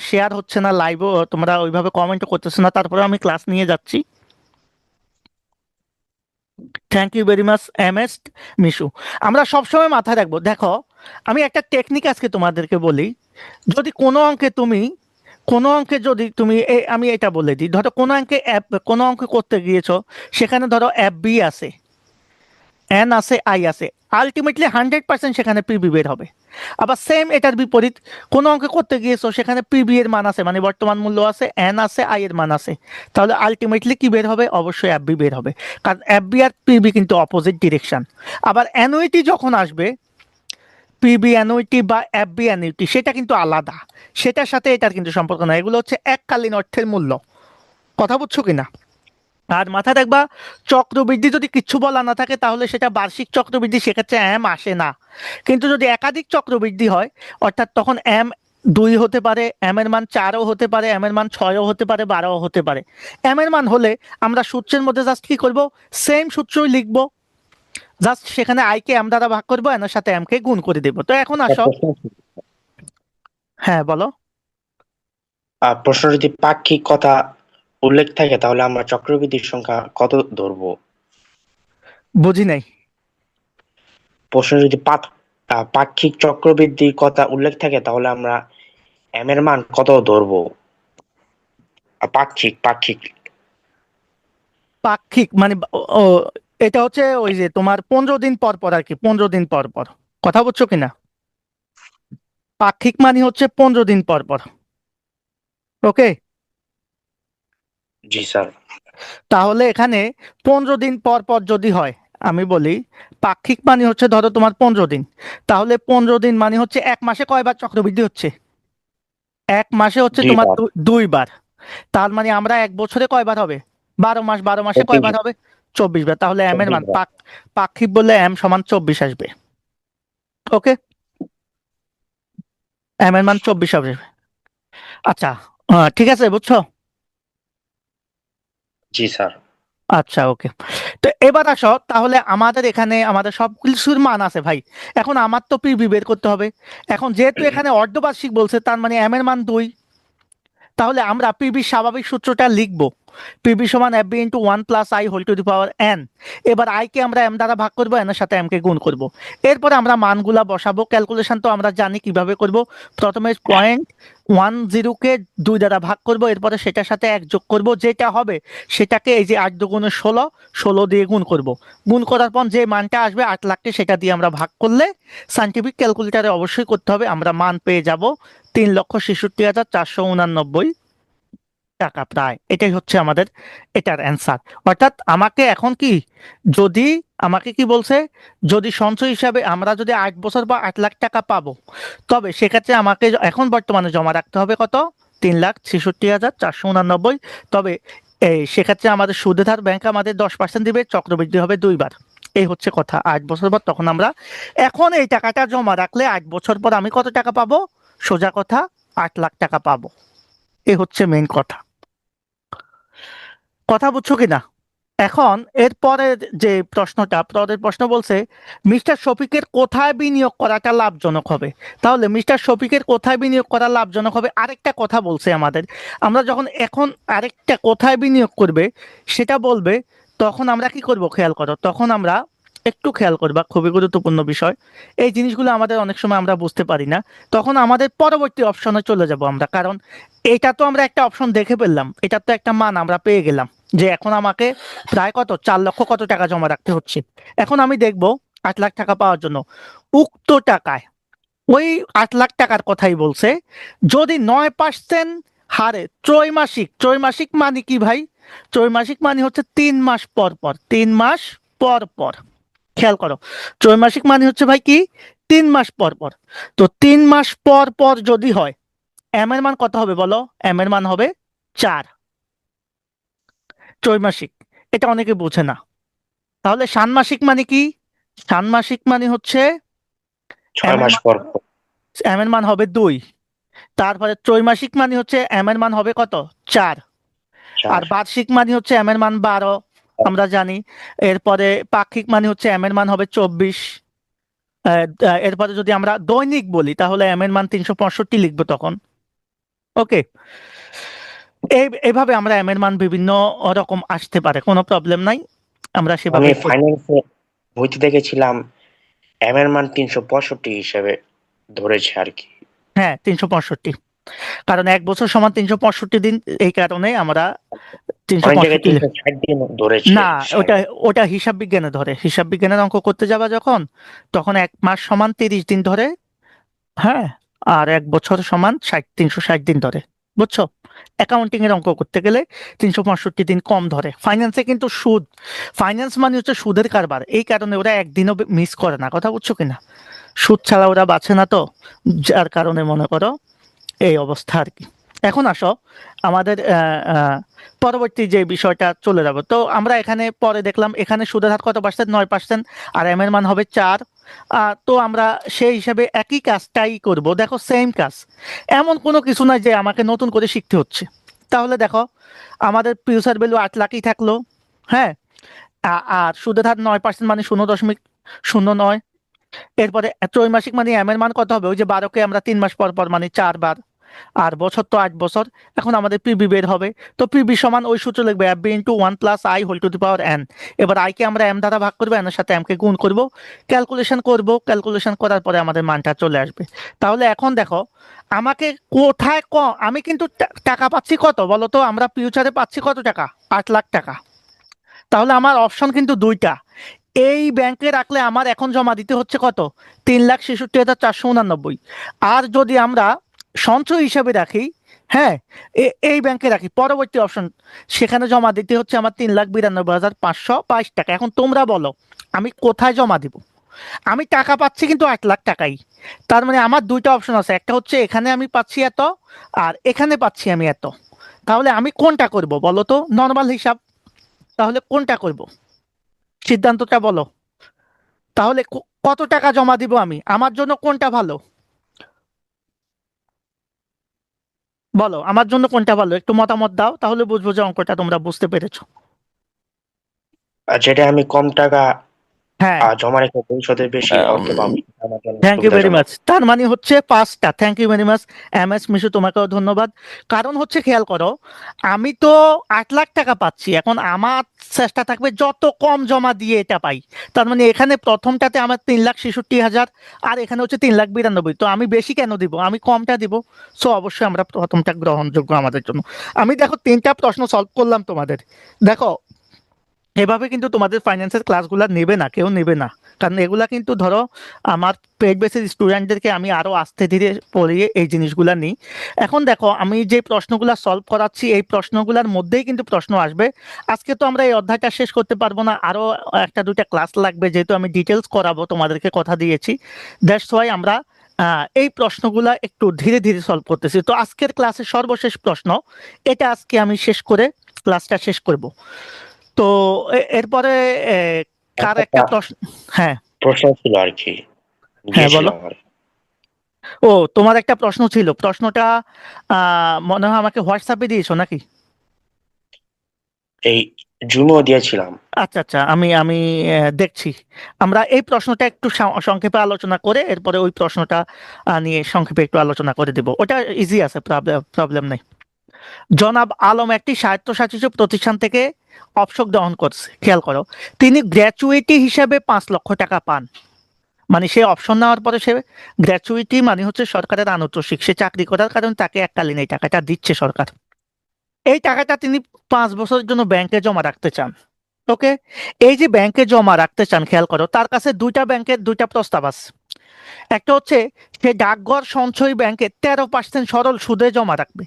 শেয়ার হচ্ছে না, লাইভও তোমরা ওইভাবে কমেন্টও করতেছো না, তারপরে আমি ক্লাস নিয়ে যাচ্ছি। Thank you very much M S Mishu. আমরা সবসময় মাথায় রাখবো, দেখো আমি একটা টেকনিক আজকে তোমাদেরকে বলি। যদি কোনো অঙ্কে তুমি, কোনো অঙ্কে যদি তুমি আমি এটা বলে দিই, ধরো কোনো অঙ্কে কোনো অঙ্ক করতে গিয়েছো, সেখানে ধরো এফ বি আছে, এন আছে, আই আছে, আলটিমেটলি 100% সেখানে পিবি বের হবে। আবার সেম এটার বিপরীত, কোন অঙ্ক করতে গিয়েছো সেখানে পিবি এর মান আছে, মানে বর্তমান মূল্য আছে, এন আছে, আই এর মান আছে, তাহলে আলটিমেটলি কি বের হবে? অবশ্যই এফবি বের হবে, কারণ এফবি আর পিবি কিন্তু অপোজিট ডিরেকশন। আবার অ্যানুইটি যখন আসবে, পিবি অ্যানুইটি বা এফবি অ্যানুইটি, সেটা কিন্তু আলাদা, সেটার সাথে এটার কিন্তু সম্পর্ক নয়, এগুলো হচ্ছে এককালীন অর্থের মূল্য। কথা বুঝছো কিনা? আর মাথায় রাখবা, চক্রবৃদ্ধি যদি কিচ্ছু বলা না থাকে তাহলে সেটা বার্ষিক চক্রবৃদ্ধি, সেক্ষেত্রে এম আসে না। কিন্তু যদি একাধিক চক্রবৃদ্ধি হয়, অর্থাৎ তখন এম 2 হতে পারে, এম এর মান 4ও হতে পারে, এম এর মান 6ও হতে পারে, 12ও হতে পারে। এম এর মান হলে আমরা সূত্রের মধ্যে জাস্ট কি করব, সেম সূত্রই লিখবো, জাস্ট সেখানে আই কে এম দ্বারা ভাগ করবো, এন এর সাথে এম কে গুণ করে দেবো। তো এখন আসো। হ্যাঁ বলো। প্রশ্ন যদি পাক্ষিক কথা উল্লেখ থাকে তাহলে আমরা চক্রবৃদ্ধির সংখ্যা কত ধরবো? বুঝি নাই। প্রশ্ন যদি পাক্ষিক চক্রবৃদ্ধির কথা উল্লেখ থাকে তাহলে আমরা এম এর মান কত ধরবো? পাক্ষিক পাক্ষিক পাক্ষিক মানে ও, এটা হচ্ছে ওই যে তোমার 15 দিন পর পর আর কি, 15 দিন পর পর। কথা বুঝছো কিনা? পাক্ষিক মানে হচ্ছে 15 দিন পর পর। ওকে। জি স্যার। তাহলে এখানে 15 দিন পর পর যদি হয়, আমি বলি পাক্ষিক মানে হচ্ছে ধরো তোমার 15 দিন, তাহলে 15 দিন মানে হচ্ছে 1 মাসে কয়বার চক্রবৃদ্ধি হচ্ছে? 1 মাসে হচ্ছে তোমার 2 বার। 2 বার। তার মানে আমরা 1 বছরে কয়বার হবে? 12 মাস, 12 মাসে 24 কয়বার হবে? 24 বার। তাহলে এম এর 24 মান বার। পাক্ষিক বললে এম সমান 24 আসবে। ওকে, এম এর মান 24 আসবে। আচ্ছা, ঠিক আছে, বুঝছো? জি স্যার। আচ্ছা, ওকে। তো এবার আসো, তাহলে আমাদের এখানে আমাদের সব কিছুর মান আছে ভাই। এখন আমার তো পিবি বের করতে হবে। এখন যেহেতু এখানে অর্ধবার্ষিক বলছে, তার মানে এম এর মান 2। তাহলে আমরা পিবি স্বাভাবিক সূত্রটা লিখবো, পিবি সমান F B into 1 + i whole to the power n। এবার আই কে আমরা এম দ্বারা ভাগ করবো, এন এর সাথে এম কে গুণ করব। এরপরে আমরা মানগুলা বসাবো, ক্যালকুলেশন তো আমরা জানি কিভাবে করব। প্রথমে 0.10 কে 2 দ্বারা ভাগ করব, এরপরে সেটার সাথে 1 যোগ করব, যেটা হবে সেটাকে এই যে 8 দুগুণে 16, 16 দিয়ে গুণ করব। গুণ করার পর যে মানটা আসবে 8 লাখকে, সেটা দিয়ে আমরা ভাগ করলে সাইন্টিফিক ক্যালকুলেটারে অবশ্যই করতে হবে, আমরা মান পেয়ে যাব 3,66,489 টাকা প্রায়। এটাই হচ্ছে আমাদের এটার অ্যান্সার। অর্থাৎ আমাকে এখন কি, যদি আমাকে কি বলছে, যদি সঞ্চয় হিসাবে আমরা যদি 8 বছর বা 8 লাখ টাকা পাবো, তবে সেক্ষেত্রে আমাকে এখন বর্তমানে জমা রাখতে হবে কত? 3,66,489। তবে এই সেক্ষেত্রে আমাদের সুদের হার ব্যাংক আমাদের 10% দিবে, চক্রবৃদ্ধি হবে 2 বার। এই হচ্ছে কথা। 8 বছর পর তখন আমরা, এখন এই টাকাটা জমা রাখলে 8 বছর পর আমি কত টাকা পাবো? সোজা কথা, 8 লাখ টাকা পাবো। এই হচ্ছে মেইন কথা। কথা বুঝছো কিনা? এখন এর পরের যে প্রশ্নটা, পরের প্রশ্ন বলছে মিস্টার শফিকের কোথায় বিনিয়োগ করাটা লাভজনক হবে। তাহলে মিস্টার শফিকের কোথায় বিনিয়োগ করা লাভজনক হবে, আরেকটা কথা বলছে আমাদের। আমরা যখন এখন আরেকটা কোথায় বিনিয়োগ করবে সেটা বলবে, তখন আমরা কি করব খেয়াল করো, তখন আমরা একটু খেয়াল করবা, খুবই গুরুত্বপূর্ণ বিষয়। এই জিনিসগুলো আমাদের অনেক সময় আমরা বুঝতে পারি না। তখন আমাদের পরবর্তী অপশনে চলে যাব আমরা, কারণ এটা তো আমরা একটা অপশন দেখে ফেললাম, এটা তো একটা মান আমরা পেয়ে গেলাম যে এখন আমাকে প্রায় কত 4 লক্ষ কত টাকা জমা রাখতে হচ্ছে। এখন আমি দেখব 8 লাখ টাকা পাওয়ার জন্য উক্ত টাকায়, ওই 8 লাখ টাকার কথাই বলছে, যদি 9% হারে ত্রৈমাসিক, ত্রৈমাসিক মানে কি ভাই? ত্রৈমাসিক মানে হচ্ছে 3 মাস পর পর, 3 মাস পর পর। খেয়াল করো, ত্রৈমাসিক মানে হচ্ছে ভাই কি, 3 মাস পর পর। তো 3 মাস পর পর যদি হয়, এম এর মান কত হবে বলো? এম এর মান হবে 4। ত্রৈমাসিক, এটা অনেকে বোঝে না। তাহলে ষান্মাসিক মানে কি? ষান্মাসিক মানে হচ্ছে 6 এম এর মাস মান, পর পর। এম এর মান হবে 2। তারপরে ত্রৈমাসিক মানে হচ্ছে এম এর মান হবে কত? 4। আর 4। বার্ষিক মানে হচ্ছে এম এর মান 12, আমরা জানি। এরপরে পাক্ষিক মানে হচ্ছে এম এর মান হবে 24। এরপরে যদি আমরা দৈনিক বলি তাহলে এম এর মান 365 লিখবো তখন। ওকে, এইভাবে আমরা এম এর মান বিভিন্ন রকম আসতে পারে, কোনো প্রবলেম নাই, আমরা আমি সেভাবেই করব। ফাইন্যান্সে বইতে দেখেছিলাম এম এর মান 365 হিসেবে ধরেছে আর কি। হ্যাঁ, 365, কারণ 1 বছর সমান 365 দিন, এই কারণে আমরা তিনশো অনেক জায়গায় পঁয়ষট্টি 360 দিন ধরেছে। না, ওটা ওটা হিসাব বিজ্ঞানে ধরে, হিসাব বিজ্ঞানের অঙ্ক করতে যাবা যখন, তখন 1 মাস সমান 30 দিন ধরে। হ্যাঁ, আর 1 বছর সমান 360 দিন ধরে। বুঝছো? অ্যাকাউন্টিং এর অঙ্ক করতে গেলে 365 দিন কম ধরে। ফাইন্যান্সে কিন্তু সুদ, ফাইন্যান্স মানে হচ্ছে সুদের কারবার, এই কারণে ওরা একদিনও মিস করে না। কথা বুঝছো কিনা? সুদ ছাড়া ওরা বাঁচে না তো, যার কারণে মনে করো এই অবস্থা আর কি। এখন আসো আমাদের পরবর্তী যে বিষয়টা চলে যাব। তো আমরা এখানে পরে দেখলাম এখানে সুদের হার কত পার্সেন্ট, 9%, আর এম এর মান হবে 4। তো আমরা সেই হিসাবে একই কাজটাই করব। দেখো সেম কাজ, এমন কোনো কিছু নাই যে আমাকে নতুন করে শিখতে হচ্ছে। তাহলে দেখো আমাদের ফিউচার ভ্যালু 8 লাখই থাকলো। হ্যাঁ, আর সুদের হার 9% মানে 0.09। এরপরে ত্রৈমাসিক মানে এম এর মান কত হবে, ওই যে 12কে আমরা 3 মাস পর পর মানে 4 বার, আর বছর তো 8 বছর। এখন আমাদের পিবি বের হবে। তো পিবি সমান ওই সূত্র লিখবে এফ বি ইন্টু 1 + i² এবার আইকে আমরা এম দ্বারা ভাগ করবো, এন এর সাথে এম কে গুণ করব, ক্যালকুলেশন করব, ক্যালকুলেশন করার পরে আমাদের মানটা চলে আসবে। তাহলে এখন দেখো আমাকে কোথায় আমি কিন্তু টাকা পাচ্ছি কত বলো তো, আমরা ফিউচারে পাচ্ছি কত টাকা, 8 লাখ টাকা। তাহলে আমার অপশন কিন্তু দুইটা। এই ব্যাংকে রাখলে আমার এখন জমা দিতে হচ্ছে কত, 3,66,489। আর যদি আমরা সঞ্চয় হিসাবে রাখি, হ্যাঁ, এই ব্যাংকে রাখি পরবর্তী অপশন, সেখানে জমা দিতে হচ্ছে আমার 3,92,522 টাকা। এখন তোমরা বলো আমি কোথায় জমা দিব। আমি টাকা পাচ্ছি কিন্তু 8 লাখ টাকাই। তার মানে আমার দুইটা অপশন আছে, একটা হচ্ছে এখানে আমি পাচ্ছি এত, আর এখানে পাচ্ছি আমি এত। তাহলে আমি কোনটা করব বলো তো, নর্মাল হিসাব। তাহলে কোনটা করব, সিদ্ধান্তটা বলো। তাহলে কত টাকা জমা দিব আমি, আমার জন্য কোনটা ভালো বলো, আমার জন্য কোনটা ভালো, একটু মতামত দাও, তাহলে বুঝবো যে অঙ্কটা তোমরা বুঝতে পেরেছো। আর যেটা আমি কম টাকা হ্যাঁ, জমা রেখে ভবিষ্যতে বেশি অর্থ পাবো, সেটা আমার জন্য থ্যাংক ইউ ভেরি সুবিধাজনক। মাচ। তার মানে হচ্ছে 5টা। Thank you very much M S Mishu, তোমাকেও ধন্যবাদ। কারণ হচ্ছে খেয়াল করো, আমি তো 8 লাখ টাকা পাচ্ছি, এখন আমার চেষ্টা থাকবে যত কম জমা দিয়ে এটা পাই। তার মানে এখানে প্রথমটাতে আমার 3,66,000, আর এখানে হচ্ছে 3,92,000। তো আমি বেশি কেন দিব, আমি কমটা দিব। সো অবশ্যই আমরা প্রথমটা গ্রহণযোগ্য আমাদের জন্য। আমি দেখো 3টা প্রশ্ন সলভ করলাম তোমাদের। দেখো এভাবে কিন্তু তোমাদের ফাইন্যান্সের ক্লাসগুলো নেবে না, কেউ নেবে না। কারণ এগুলা কিন্তু ধরো আমার পেড বেসিস স্টুডেন্টদেরকে আমি আরো আস্তে ধীরে পড়িয়ে এই জিনিসগুলা নিই। এখন দেখো আমি যে প্রশ্নগুলো সলভ করাচ্ছি এই প্রশ্নগুলোর মধ্যেই কিন্তু প্রশ্ন আসবে। আজকে তো আমরা এই অধ্যায়টা শেষ করতে পারবো না, আরো একটা দুইটা ক্লাস লাগবে, যেহেতু আমি ডিটেলস করাবো তোমাদেরকে কথা দিয়েছি। দ্যাটস ওয়াই আমরা এই প্রশ্নগুলা একটু ধীরে ধীরে সলভ করতেছি। তো আজকের ক্লাসের সর্বশেষ প্রশ্ন এটা আজকে আমি শেষ করে ক্লাসটা শেষ করব। তো এরপরে এ, কার একটা একটা প্রশ্ন। হ্যাঁ, প্রশ্ন ছিল আর কি, হ্যাঁ বলো। গিয়েছিলাম আর কি। ও, তোমার একটা প্রশ্ন ছিল, প্রশ্নটা মনে হয় আমাকে হোয়াটসঅ্যাপে দিয়েছো নাকি? এই জুমও দিয়েছিলাম। আচ্ছা আচ্ছা, আমি আমি দেখছি। আমরা এই প্রশ্নটা একটু সংক্ষেপে আলোচনা করে এরপরে ওই প্রশ্নটা নিয়ে সংক্ষেপে একটু আলোচনা করে দেব, ওটা ইজি আছে, প্রবলেম প্রবলেম নেই। জনাব আলম একটি স্বায়ত্তশাসিত প্রতিষ্ঠান থেকে অবসর গ্রহণ করছে, খেয়াল করো। তিনি গ্র্যাচুইটি হিসেবে 5 লক্ষ টাকা পান। মানে সে অপশন নেওয়ার পরে সে গ্র্যাচুইটি মানে হচ্ছে সরকারের আনুতোষিক, সে চাকরি করার কারণে তাকে এককালীন এই টাকাটা দিচ্ছে সরকার। এই টাকাটা তিনি 5 বছরের জন্য ব্যাংকে জমা রাখতে চান। ওকে, এই যে ব্যাংকে জমা রাখতে চান, খেয়াল করো তার কাছে দুইটা ব্যাংকের দুইটা প্রস্তাব আছে। একটা হচ্ছে সে ডাকঘর সঞ্চয় ব্যাংকে 13% সরল সুদে জমা রাখবে।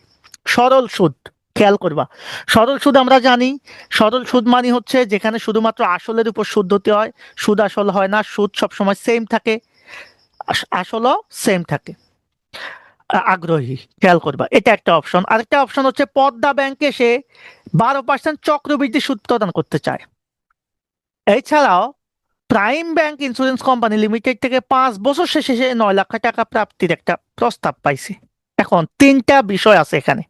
সরল সুদ, খেয়াল করবা। সরল সুদ আমরা জানি, সরল সুদ মানে হচ্ছে যেখানে শুধুমাত্র আসলের উপর সুদ হতে হয়, সুদ আসল হয় না, সুদ সবসময় সেম থাকে, আসলও সেম থাকে। আগ্রহী, খেয়াল করবা, এটা একটা অপশন। আরেকটা অপশন হচ্ছে পদ্মা ব্যাংকে সে 12% চক্রবৃদ্ধি সুদ প্রদান করতে চায়। এছাড়াও prime bank insurance company limited থেকে 5 বছর শেষে সে 9 লাখ টাকা প্রাপ্তির একটা প্রস্তাব পাইছে। এখন তিনটা বিষয় আছে এখানে।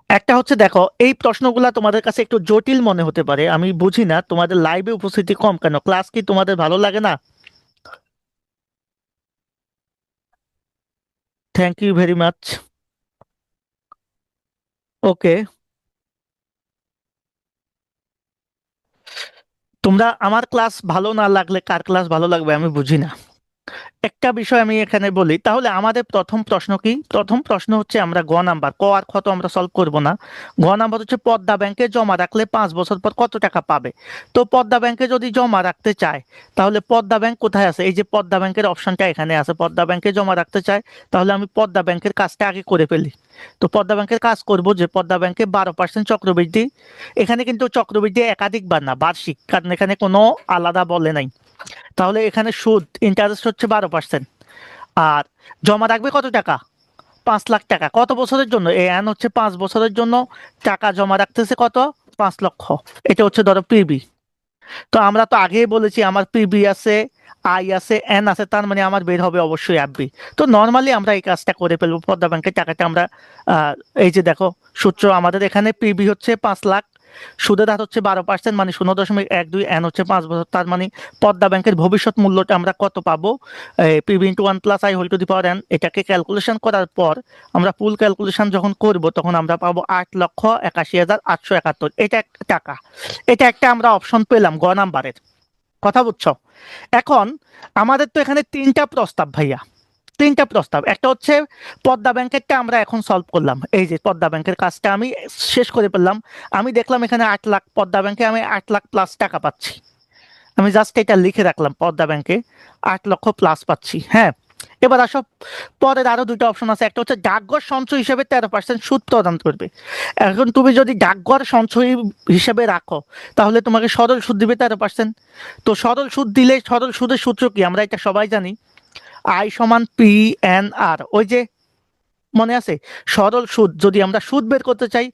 একটা হচ্ছে দেখো এই প্রশ্নগুলা তোমাদের কাছে একটু জটিল মনে হতে পারে, আমি বুঝি না তোমাদের লাইভে উপস্থিতি কম কেন, ক্লাস কি তোমাদের ভালো লাগে না? Thank you very much. Okay, তোমরা আমার ক্লাস ভালো না লাগলে কার ক্লাস ভালো লাগবে আমি বুঝি না। একটা বিষয় আমি এখানে বলি, তাহলে আমাদের প্রথম প্রশ্ন কি, প্রথম প্রশ্ন হচ্ছে আমরা গ নাম্বার, ক আর খ তো আমরা সলভ করব না। গ নাম্বার হচ্ছে পদ্মা ব্যাংকে জমা রাখলে 5 বছর পর কত টাকা পাবে। তো পদ্মা ব্যাংকে যদি জমা রাখতে চায়, তাহলে পদ্মা ব্যাংক কোথায় আছে, এই যে পদ্মা ব্যাংকের অপশনটা এখানে আছে, পদ্মা ব্যাংকে জমা রাখতে চায়। তাহলে আমি পদ্মা ব্যাংকের কাজটা আগে করে ফেলি। তো পদ্মা ব্যাংকের কাজ করব, যে পদ্মা ব্যাংকে 12% চক্রবৃদ্ধি। এখানে কিন্তু চক্রবৃদ্ধি একাধিকবার না, বার্ষিক, কারণ এখানে কোনো আলাদা বলে নাই। তাহলে এখানে সুদ ইন্টারেস্ট হচ্ছে 12%। আর জমা রাখবে কত টাকা, 5 লাখ টাকা কত বছরের জন্য, এই এন হচ্ছে 5 বছরের জন্য টাকা জমা রাখতেছে কত, 5 লক্ষ। এটা হচ্ছে ধরো পিবি। তো আমরা তো আগেই বলেছি আমার পিবি আছে, আই আছে, এন আছে, তার মানে আমার বের হবে অবশ্যই এফবি। তো নর্মালি আমরা এই কাজটা করে ফেলবো, পদ্মা ব্যাংকের টাকাটা আমরা এই যে দেখো সূত্র আমাদের এখানে পিবি হচ্ছে 5 লাখ, সুদের হার হচ্ছে 12%, মানে 0.12, এন হচ্ছে 5 বছর, তার মানে পদ্মা ব্যাংকের ভবিষ্যৎ মূল্যটা আমরা কত পাবো, PB into 1 + i whole to the power N, এটাকে ক্যালকুলেশন করার পর আমরা ফুল ক্যালকুলেশন যখন করব তখন আমরা পাবো 8,81,871, এটা একটা টাকা। এটা একটা আমরা অপশন পেলাম গ নাম্বারের, কথা বুঝছো? এখন আমাদের তো এখানে 3টা প্রস্তাব ভাইয়া, 3টা প্রস্তাব। একটা হচ্ছে পদ্মা ব্যাংকেরটা আমরা এখন সলভ করলাম, এই যে পদ্মা ব্যাংকের কাজটা আমি শেষ করে ফেললাম। আমি দেখলাম এখানে 8 লাখ, পদ্মা ব্যাংকে আমি 8 লাখ প্লাস টাকা পাচ্ছি। আমি জাস্ট এটা লিখে রাখলাম, পদ্মা ব্যাংকে 8 লক্ষ প্লাস পাচ্ছি। হ্যাঁ, এবার আসো পরের আরো 2টা অপশন আছে। একটা হচ্ছে ডাকঘর সঞ্চয় হিসেবে 13% সুদ প্রদান করবে। এখন তুমি যদি ডাকঘর সঞ্চয় হিসেবে রাখো তাহলে তোমাকে সরল সুদ দিবে 13%। তো সরল সুদ দিলে, সরল সুদের সূত্র কি আমরা এটা সবাই জানি, আই সমান পি এন আর। ওই যে মনে আছে, সরল সুদ যদি আমরা সুদ বের করতে চাই,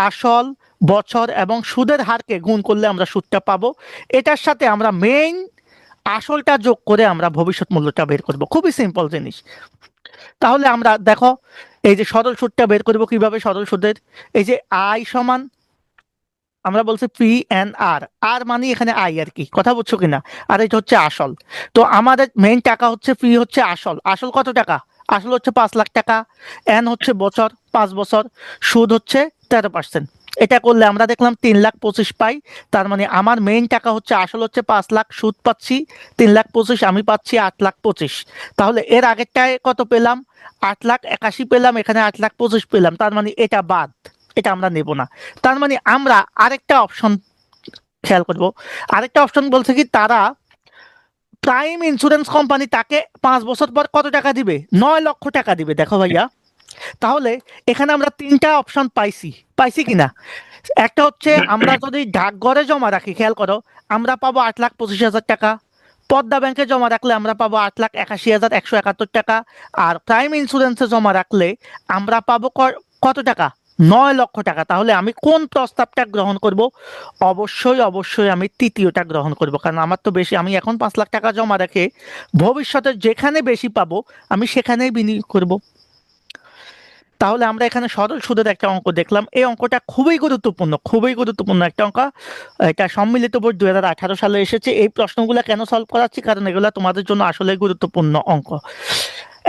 আসল, বছর এবং সুদের হারকে গুণ করলে আমরা সুদটা পাবো। এটার সাথে আমরা মেইন আসলটা যোগ করে আমরা ভবিষ্যৎ মূল্যটা বের করব, খুবই সিম্পল জিনিস। তাহলে আমরা দেখো এই যে সরল সুদটা বের করব কিভাবে, সরল সুদের এই যে আই সমান, আমরা বলছি পি এন আর, আর মানে এখানে আই আর কি, কথা বুঝছো কিনা, আর এটা হচ্ছে আসল। তো আমাদের মেইন টাকা হচ্ছে পি হচ্ছে আসল, আসল কত টাকা, আসল হচ্ছে 5 লাখ টাকা, এন হচ্ছে বছর 5 বছর, সুদ হচ্ছে 13%। এটা করলে আমরা দেখলাম 3,25,000 পাই। তার মানে আমার মেইন টাকা হচ্ছে, আসল হচ্ছে 5 লাখ, সুদ পাচ্ছি 3,25,000, আমি পাচ্ছি 8,25,000। তাহলে এর আগেরটায় কত পেলাম, 8,81,000 পেলাম, এখানে 8,25,000 পেলাম, তার মানে এটা বাদ, এটা আমরা নেব না। তার মানে আমরা আরেকটা অপশন খেয়াল করব, আরেকটা অপশন বলছে কি, তারা প্রাইম ইন্স্যুরেন্স কোম্পানি তাকে 5 বছর পর কত টাকা দিবে, 9 লক্ষ টাকা দিবে। দেখো ভাইয়া, তাহলে এখানে আমরা 3টা অপশন পাইছি, পাইছি কিনা। একটা হচ্ছে আমরা যদি ডাকঘরে জমা রাখি, খেয়াল করো, আমরা পাবো 8,25,000 টাকা। পদ্মা ব্যাংকে জমা রাখলে আমরা পাবো 8,81,171 টাকা। আর প্রাইম ইন্স্যুরেন্সে জমা রাখলে আমরা পাবো কত টাকা, 9 লক্ষ টাকা। তাহলে আমি কোন প্রস্তাবটা গ্রহণ করব, অবশ্যই অবশ্যই আমি তৃতীয়টা গ্রহণ করব, কারণ আমার তো বেশি, আমি এখন 5 লাখ টাকা জমা রেখে ভবিষ্যতে যেখানে বেশি পাবো আমি সেখানেই বিনিয়োগ করব। তাহলে আমরা এখানে সরল সুদের একটা অঙ্ক দেখলাম, এই অঙ্কটা খুবই গুরুত্বপূর্ণ, খুবই গুরুত্বপূর্ণ একটা অঙ্ক। এটা সম্মিলিত বোর্ড 2018 সালে এসেছে। এই প্রশ্নগুলো কেন সলভ করাচ্ছি, কারণ এগুলো তোমাদের জন্য আসলে গুরুত্বপূর্ণ অঙ্ক।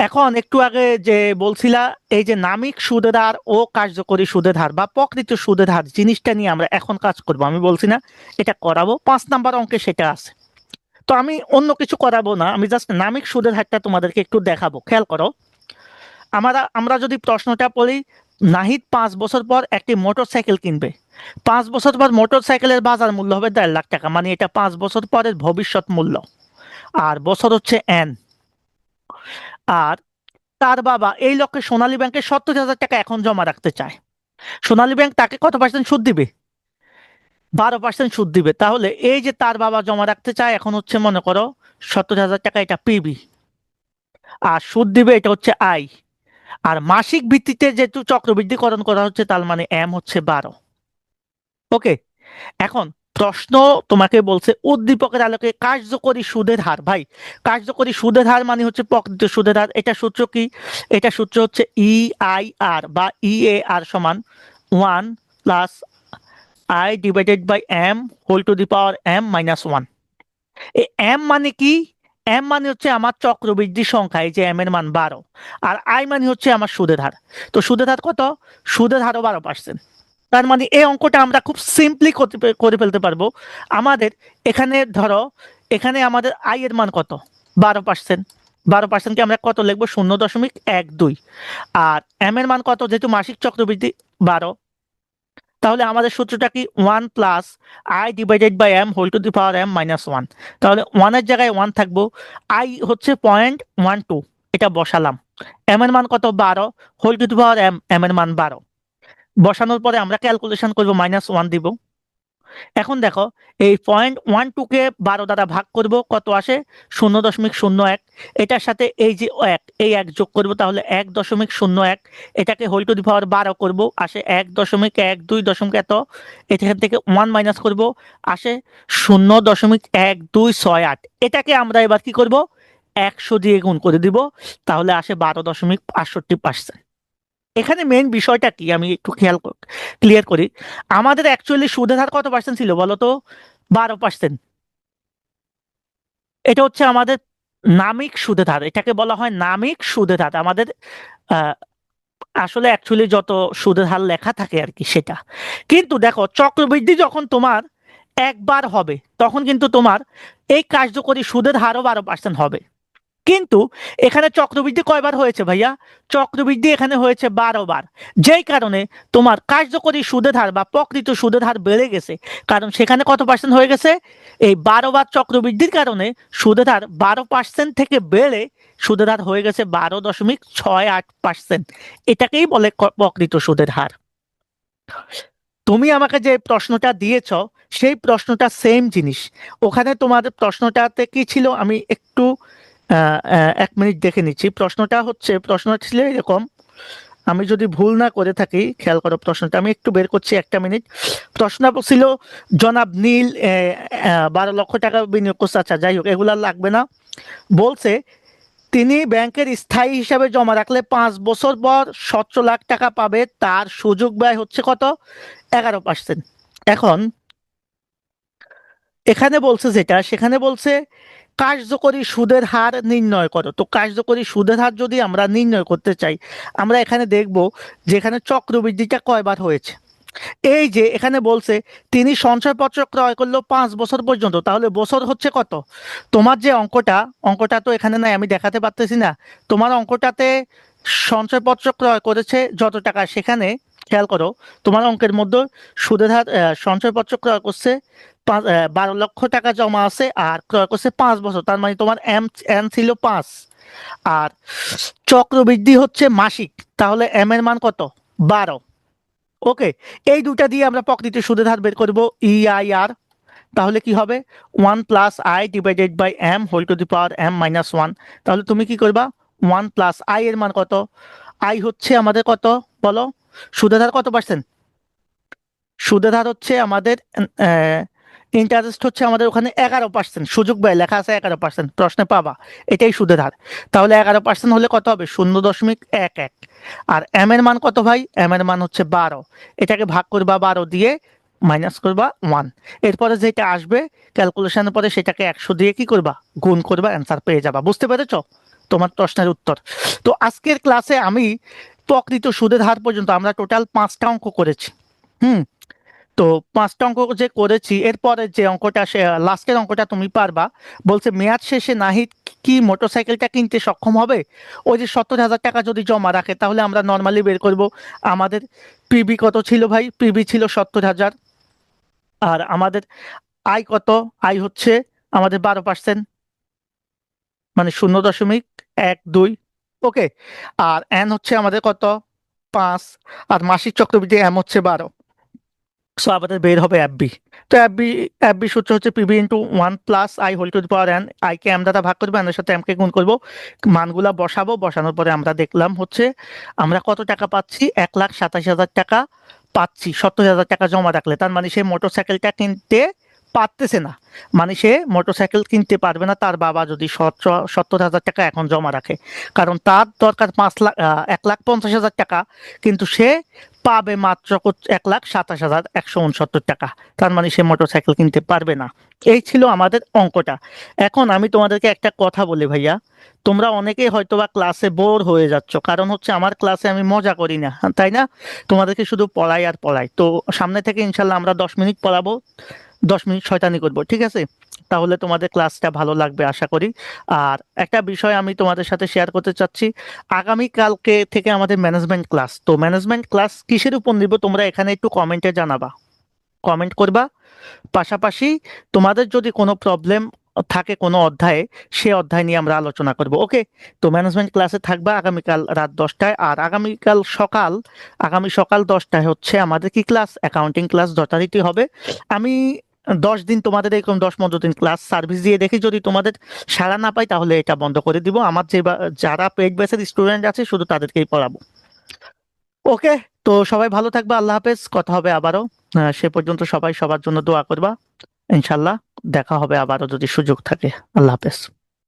এখন একটু আগে যে বলছিলা, এই যে নামিক সুদের হার ও কার্যকরী সুদের হার বা প্রকৃত সুদের হার জিনিসটা নিয়ে আমরা এখন কাজ করব। আমি বলছি না এটা করাবো, 5 নাম্বার অঙ্কে সেটা আছে। তো আমি অন্য কিছু করাবো না, আমি জাস্ট নামিক সুদের হারটা তোমাদেরকে একটু দেখাবো। খেয়াল করো, আমরা যদি প্রশ্নটা পড়ি, নাহিদ 5 বছর পর একটি মোটর সাইকেল কিনবে। 5 বছর পর মোটর সাইকেলের বাজার মূল্য হবে 1.5 লাখ টাকা, মানে এটা 5 বছর পরের ভবিষ্যৎ মূল্য, আর বছর হচ্ছে এন। আর তার বাবা এই লক্ষ্যে সোনালী ব্যাংকে 70,000 টাকা এখন জমা রাখতে চায়। সোনালী ব্যাংক তাকে কত পার্সেন্ট সুদ দিবে, 12% সুদ দিবে। তাহলে এই যে তার বাবা জমা রাখতে চায় এখন হচ্ছে মনে করো 70,000 টাকা, এটা পিবি, আর সুদ দিবে এটা হচ্ছে আই। আর মাসিক ভিত্তিতে যেহেতু চক্রবৃদ্ধিকরণ করা হচ্ছে, তার মানে এম হচ্ছে 12। ওকে, এখন প্রশ্ন তোমাকে বলছে উদ্দীপকের আলোকে কার্যকরী সুদের হার। ভাই, কার্যকরী সুদের হার মানে হচ্ছে প্রকৃত সুদের হার। এটা সূত্র কি, এটা সূত্র হচ্ছে EIR বা EAR সমান 1+I/M^m-1। এই এম মানে কি, এম মানে হচ্ছে আমার চক্রবৃদ্ধি সংখ্যা, এই যে এম এর মান 12, আর আই মানে হচ্ছে আমার সুদের হার। তো সুদের হার কত, সুদের হারও 12%। তার মানে এই অঙ্কটা আমরা খুব সিম্পলি করে ফেলতে পারবো। আমাদের এখানে ধরো, এখানে আমাদের আই এর মান কত, 12%। 12%কে আমরা কত লিখবো, 0.12। আর এম এর মান কত, যেহেতু মাসিক চক্রবৃদ্ধি 12, তাহলে আমাদের সূত্রটা কি, 1+I/M^m-1। তাহলে 1-এর জায়গায় 1 থাকবো, আই হচ্ছে 0.12, এটা বসালাম। এম এর মান কত, 12, whole to the power M, M এর মান 12। বসানোর পরে আমরা ক্যালকুলেশন করবো, -1 দিব। এখন দেখো এই 0.12 কে 12 দ্বারা ভাগ করব, কত আসে? 0.01। এটার সাথে এই যে এক, এই এক যোগ করব, তাহলে 1.01। এটাকে হোল টু দি পাওয়ার 12 করব, আসে 1.12 এত। এখান থেকে 1 মাইনাস করব, আসে 0.1268। এটাকে আমরা এবার কি করব? 100 দিয়ে গুণ করে দিব, তাহলে আসে 12.65%। এখানে মেইন বিষয়টা কি আমি একটু ক্লিয়ার করি। আমাদের অ্যাকচুয়ালি সুদের হার কত পার্সেন্ট ছিল বলো তো? 12%। এটা হচ্ছে আমাদের নামিক সুদের হার, এটাকে বলা হয় নামিক সুদের হার। আমাদের আহ, আসলে অ্যাকচুয়ালি যত সুদের হার লেখা থাকে আর কি সেটা। কিন্তু দেখো চক্রবৃদ্ধি যখন তোমার একবার হবে, তখন কিন্তু তোমার এই কার্যকরী সুদের হারও 12% হবে। কিন্তু এখানে চক্রবৃদ্ধি কয়বার হয়েছে ভাইয়া? চক্রবৃদ্ধি এখানে হয়েছে 12 বার। যেই কারণে তোমার কার্যকরী সুদের হার বা প্রকৃত সুদের হার বেড়ে গেছে, কারণ সেখানে কত পার্সেন্ট হয়ে গেছে? এই 12 বার চক্রবৃদ্ধির কারণে সুদের হার 12% থেকে বেড়ে সুদের হার হয়ে গেছে 12.68%। এটাকেই বলে প্রকৃত সুদের হার। তুমি আমাকে যে প্রশ্নটা দিয়েছ, সেই প্রশ্নটা সেম জিনিস। ওখানে তোমার প্রশ্নটাতে কি ছিল আমি একটু 1 মিনিট দেখে নিচ্ছি। প্রশ্নটা ছিল এরকম, আমি যদি ভুল না করে থাকি, খেয়াল করো প্রশ্নটা, আমি একটু বের করছি, 1 মিনিট। প্রশ্ন ছিল জনাব নীল 12 লক্ষ টাকা বিনিয়োগ করছে, আচ্ছা যাই হোক এগুলা লাগবে না। বলছে তিনি ব্যাংকের স্থায়ী হিসাবে জমা রাখলে 5 বছর পর 17 লাখ টাকা পাবে, তার সুযোগ ব্যয় হচ্ছে কত? 11%। এখন এখানে বলছে যেটা, সেখানে বলছে কার্যকরী সুদের হার নির্ণয় করো। তো কার্যকরী সুদের হার যদি আমরা নির্ণয় করতে চাই, আমরা এখানে দেখব যে এখানে চক্রবৃদ্ধিটা কয়বার হয়েছে। এই যে এখানে বলছে তিনি সঞ্চয়পত্র ক্রয় করলো 5 বছর পর্যন্ত, তাহলে বছর হচ্ছে কত? তোমার যে অঙ্কটা তো এখানে নাই, আমি দেখাতে পারতেছি না। তোমার অঙ্কটাতে সঞ্চয়পত্র ক্রয় করেছে যত টাকা, সেখানে খেয়াল করো তোমার অঙ্কের মধ্যে সুদের হার সঞ্চয়পত্র ক্রয় করছে 12 লক্ষ টাকা জমা আছে, আর ক্রয় করছে 5 বছর, তার মানে তোমার এন ছিল 5। আর চক্রবৃদ্ধি হচ্ছে মাসিক, তাহলে এম এর মান কত? 12। ওকে, এই দুটা দিয়ে আমরা প্রকৃত সুদের হার বের করবো, EIR। তাহলে কি হবে? 1+i/m whole to the power m-1। তাহলে তুমি কি করবা? 1+i এর মান কত? আই হচ্ছে আমাদের কত বলো? সুদের হার কত পার্সেন্ট? সুদের হার হচ্ছে আমাদের ইন্টারেস্ট হচ্ছে আমাদের ওখানে 11%, সুযোগ ব্যয় লেখা আছে 11%, প্রশ্নে পাবা এটাই সুদের হার। তাহলে 11% হলে কত হবে? 0.11। আর এম এর মান কত ভাই? এম এর মান হচ্ছে 12। এটাকে ভাগ করবা 12 দিয়ে, মাইনাস করবা 1। এরপরে যেটা আসবে ক্যালকুলেশনের পরে সেটাকে 100 দিয়ে কি করবা? গুণ করবা, অ্যান্সার পেয়ে যাবা। বুঝতে পেরেছো তোমার প্রশ্নের উত্তর? তো আজকের ক্লাসে আমি প্রকৃত সুদের হার পর্যন্ত আমরা টোটাল 5টা অঙ্ক করেছি। হুম। তো 5টা অঙ্ক যে করেছি, এরপরে যে অঙ্কটা লাস্টের অঙ্কটা তুমি পারবা। বলছে মেয়াদ শেষে নাহিদ কি মোটরসাইকেলটা কিনতে সক্ষম হবে? ওই যে 70,000 টাকা যদি জমা রাখে, তাহলে আমরা নর্মালি বের করব আমাদের পিবি কত ছিল ভাই? পিবি ছিল 70,000। আর আমাদের আয় কত? আয় হচ্ছে আমাদের 12%, মানে 0.12। ওকে, আর এন হচ্ছে আমাদের কত? 5। আর মাসিক চক্রবৃদ্ধি এম হচ্ছে 12। সো আমাদের বের হবে এফবি। তো এফবি সূত্র হচ্ছে PB into 1+i whole to the power n. আইকে এম দ্বারা ভাগ করবো, এনের সাথে এমকে গুণ করবো, মানগুলা বসাবো। বসানোর পরে আমরা দেখলাম হচ্ছে আমরা কত টাকা পাচ্ছি? 1,87,000 টাকা পাচ্ছি 70,000 টাকা জমা রাখলে। তার মানে সে মোটরসাইকেলটা কিনতে পারতেছে না, মানে সে মোটরসাইকেল কিনতে পারবে না তার বাবা যদি 70,000 টাকা এখন জমা রাখে, কারণ তার দরকার 1,50,000 টাকা, কিন্তু সে পাবে মাত্র 1,27,169 টাকা। তার মানে সে মোটরসাইকেল কিনতে পারবে না। এই ছিল আমাদের অঙ্কটা। এখন আমি তোমাদেরকে একটা কথা বলি ভাইয়া, তোমরা অনেকেই হয়তোবা ক্লাসে বোর হয়ে যাচ্ছ, কারণ হচ্ছে আমার ক্লাসে আমি মজা করি না, তাই না? তোমাদেরকে শুধু পড়াই আর পড়াই। তো সামনে থেকে ইনশাল্লাহ আমরা 10 মিনিট পড়াবো, 10 মিনিট শয়তানি করবো, ঠিক আছে? তাহলে তোমাদের ক্লাসটা ভালো লাগবে আশা করি। আর একটা বিষয় আমি তোমাদের সাথে শেয়ার করতে চাচ্ছি, আগামী কালকে থেকে আমাদের ম্যানেজমেন্ট ক্লাস। তো ম্যানেজমেন্ট ক্লাস কিসের উপর নিব তোমরা এখানে একটু কমেন্টে জানাবা, কমেন্ট করবা। পাশাপাশি তোমাদের যদি কোনো প্রবলেম থাকে কোনো অধ্যায়ে, সে অধ্যায় নিয়ে আমরা আলোচনা করব। ওকে, তো ম্যানেজমেন্ট ক্লাসে থাকবা আগামীকাল রাত 10টায়। আর আগামী সকাল 10টায় হচ্ছে আমাদের কি ক্লাস, অ্যাকাউন্টিং ক্লাস যথারীতি হবে। আমি 10 দিন তোমাদের এরকম 10-15 দিন ক্লাস সার্ভিস দিয়ে দেখি, যদি তোমাদের সাড়া না পাই তাহলে এটা বন্ধ করে দিব। আমার যারা পেইড ব্যাচের স্টুডেন্ট আছে শুধু তাদেরকেই পড়াবো। ওকে, তো সবাই ভালো থাকবে, আল্লাহ হাফেজ, কথা হবে আবারও। সে পর্যন্ত সবাই সবার জন্য দোয়া করবা, ইনশাল্লাহ দেখা হবে আবারও যদি সুযোগ থাকে। আল্লাহ হাফেজ।